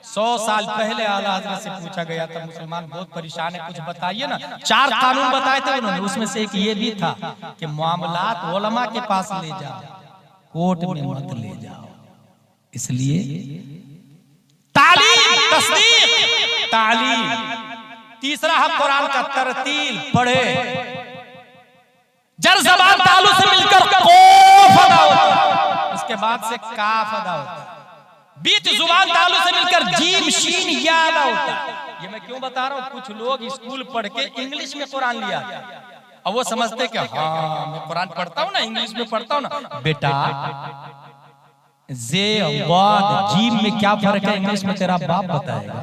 100 साल पहले आला हज़रत से पूछा गया था मुसलमान बहुत परेशान है, कुछ बताइए ना। 4 कानून बताए थे उन्होंने, उसमें से एक ये भी था कि मामलात उलमा के पास ले जाओ। कोर्ट में मत ले जाओ। इसलिए तालीम, तस्दीक, तालीम। तीसरा हक कुरान का, तरतील पढ़े। जर ज़बान तालु से मिलकर कौफ अदा होता है, उसके बाद से काफ अदा होता है। बीच जुबान तालु से मिलकर जीम शीन या अदा होता है। ये मैं क्यों बता रहा हूँ, कुछ लोग स्कूल पढ़ के इंग्लिश में कुरान लिया और वो समझते क्या, हाँ मैं कुरान पढ़ता हूँ ना, इंग्लिश में पढ़ता हूँ ना। बेटा जे वाद जीम में क्या फर्क है इंग्लिश में तेरा बाप बताएगा।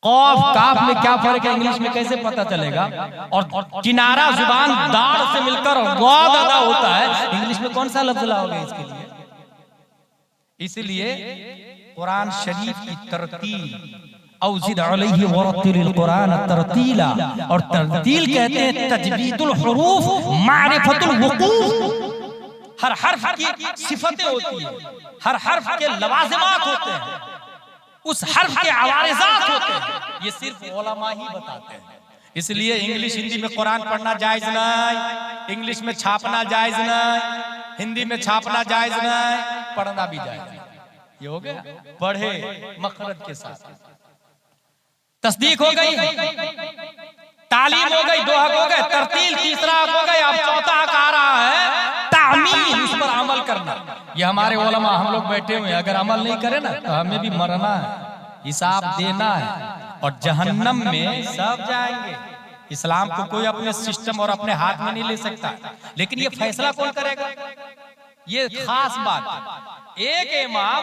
कौफ काफ में क्या फर्क है इंग्लिश में कैसे पता चलेगा। और किनारा जुबान दाढ़ से मिलकर वाद अदा होता है, इंग्लिश में कौन सा लफ्ज लाओगे इसके लिए। इसलिए कुरान शरीफ की तरतील, औज़िद अलैहि वरतिल कुरान तरतीला, और तरतील कहते हैं तजवीदुल हुरूफ मारिफतुल वुकूफ। हर हर्फ की सिफतें होती है, हर हर्फ के लवाज़िमात होते हैं, उस हर्फ के अवारिज़ात होते हैं, ये सिर्फ उलमा ही बताते हैं। इसलिए इंग्लिश हिंदी में कुरान पढ़ना जायज नहीं, इंग्लिश में छापना जायज नहीं, हिंदी में छापना जायज नहीं, पढ़ना भी जायज नहीं। ये हो गया, पढ़े मखरज के साथ। तस्दीक हो गई, तालीम हो गई, दो हक हो गए, तरतील तीसरा हक हो गया। अब चौथा हक आ रहा है तामील, उस पर अमल करना। ये हमारे उलमा हम लोग बैठे हुए हैं, अगर अमल नहीं करें ना तो हमें भी मरना है, हिसाब देना है, और जहन्नम में सब जाएंगे। इस्लाम को कोई अपने सिस्टम और अपने हाथ में नहीं ले सकता, लेकिन ये फैसला कौन करेगा, ये खास बात। एक इमाम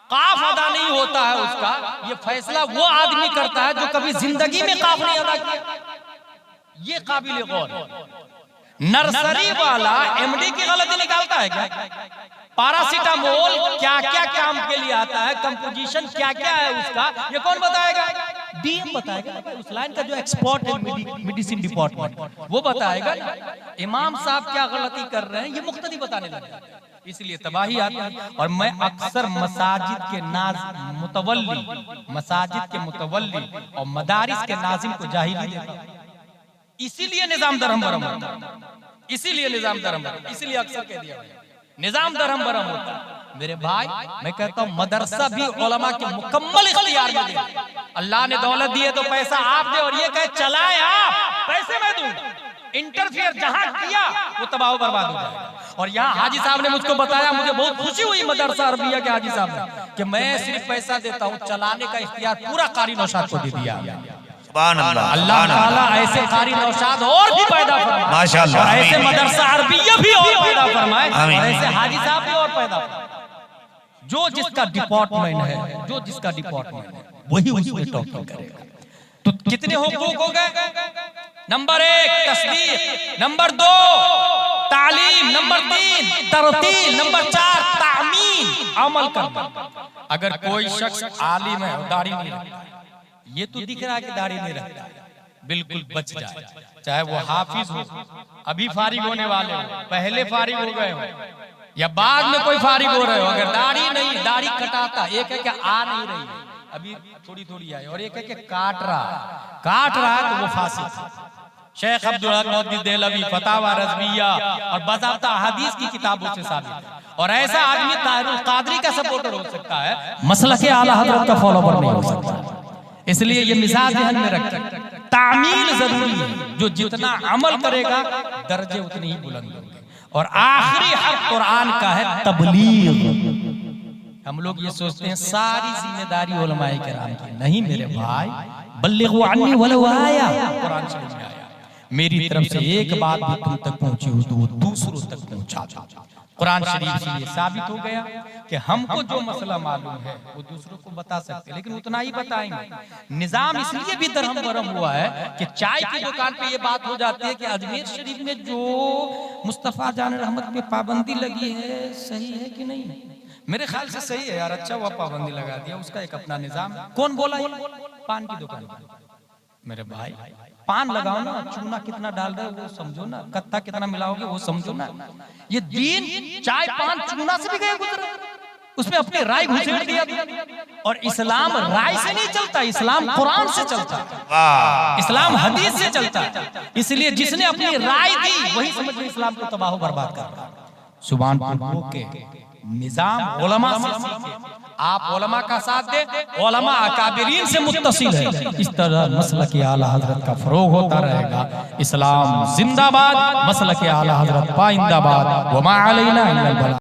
काफ अदा नहीं होता है उसका, ये फैसला वो आदमी करता है जो कभी जिंदगी में काफ नहीं अदा किया। ये काबिल गौर है। नर्सरी वाला एमडी की गलती निकालता है क्या? पैरासीटामोल क्या क्या काम के लिए आता है, कंपोजिशन क्या क्या है उसका, ये कौन बताएगा? डीएम बताएगा, उस लाइन का जो एक्सपर्ट है मेडिसिन डिपार्टमेंट, वो बताएगा। इमाम साहब क्या गलती कर रहे हैं ये मुख्तदी बताने लगे, इसलिए तबाही आती है। और मैं अक्सर मसाजिद के मसाजिद के मुतवल्ली और मदारिस के नाजिम को जाहिली देता हूं। इसीलिए निजाम दरहम बरहम होता है, इसीलिए निजाम दरहम बरहम, इसीलिए अक्सर कह दिया निजाम दरहम बरहम होता है। मेरे भाई मैं कहता हूँ मदरसा भी उलमा के मुकम्मल इख्तियार में दे। अल्लाह ने दौलत दी है तो पैसा आप दे, और ये कहे चलाए आप, पैसे मैं दूं। इंटरफियर जहां किया वो तबाह बर्बाद हो जाएगा। और यहाँ हाजी साहब ने मुझको बताया, मुझे बहुत खुशी हुई मदरसा अरबिया के हाजी साहब ने, कि मैं सिर्फ पैसा देता हूँ, चलाने का इख्तियार पूरा कारी नौशाद को दे दिया। अल्लाह ताला ऐसे कारी नौशाद और भी पैदा फरमाए माशाअल्लाह, और ऐसे मदरसा अरबिया भी और पैदा फरमाए, और ऐसे हाजी साहब भी और पैदा फरमाए। जो जिसका डिपार्टमेंट है, जो जिसका डिपार्टमेंट है वही उसमें टॉकिंग करेगा। तो कितने हुकूक हो गए? नंबर 1 तस्दीक, नंबर 2 तालीम, नंबर 3 तरतील, नंबर 4 तामील, अमल करना। अगर कोई शख्स आलिम है और दाढ़ी नहीं रखता, ये तो दिख रहा है कि दाढ़ी नहीं रखता, बिल्कुल बच जाए। चाहे वो हाफिज हो, अभी फारिग होने वाले हो, पहले फारिग हो गए हो, या बाद में कोई फारिग हो रहे हो, अगर दाढ़ी नहीं, दाढ़ी कटाता, एक है कि आ नहीं रही है, अभी थोड़ी थोड़ी आई, और एक है कि काट रहा है तो वो फासिक। शेख अब्दुल हक मौदूदी देहलवी फतावा रज़विया और बज़ाब्ता हदीस की किताबों से साबित है। और ऐसा आदमी ताहिरुल कादरी का सपोर्टर हो सकता है, मसलके आला हज़रत का फॉलोवर नहीं हो सकता। इसलिए ये मिजाज ज़हन में रखें, तामील जरूरी है। जो जितना अमल करेगा दर्जे उतने ही बुलंद होंगे। और आखिरी हक कुरान का है तबलीग। हम लोग ये सोचते हैं सारी जिम्मेदारी उलमाए किराम की, नहीं मेरे भाई, बल्लिगु अन्नी वलो आया, कुरान शरीफ में आया, मेरी तरफ से एक बात भी तुम तक पहुंची हो तो वो दूसरों तक पहुंचा। कुरान शरीफ से ये साबित हो गया कि हमको जो मसला मालूम है वो दूसरों को बता सकते हैं, लेकिन उतना ही बताएंगे। निजाम इसलिए भी दरहम बरहम हुआ है कि चाय की दुकान पे ये बात हो जाती है कि अजमेर शरीफ में जो मुस्तफा जान रहमत पे पाबंदी लगी है सही है कि नहीं। मेरे ख्याल से सही है यार, अच्छा हुआ पाबंदी लगा दिया, उसका एक अपना निजाम। कौन बोला? पान की दुकान। मेरे भाई पान लगाओ ना, चूना कितना डाल रहे हो वो समझो ना, कत्ता कितना मिलाओगे वो समझो ना। ये दीन चाय पान चूना से भी गए गुजर, उसमें अपनी राय घुसेड़ दिया। और इस्लाम राय से नहीं चलता, इस्लाम कुरान से चलता, इस्लाम हदीस से चलता। इसलिए जिसने अपनी राय दी वही समझ लो इस्लाम को तबाह बर्बाद कर रहा है। सुभान के निजाम उलमा से सीखे, आप उलमा का साथ दे, उलमा अकाबिरीन से मुत्तसिल है। इस तरह मसलक आला हजरत का फरोग होता रहेगा। इस्लाम जिंदाबाद, मसलक आला हजरत पाइंदाबाद। वमा अलैना इल्लल बलाग।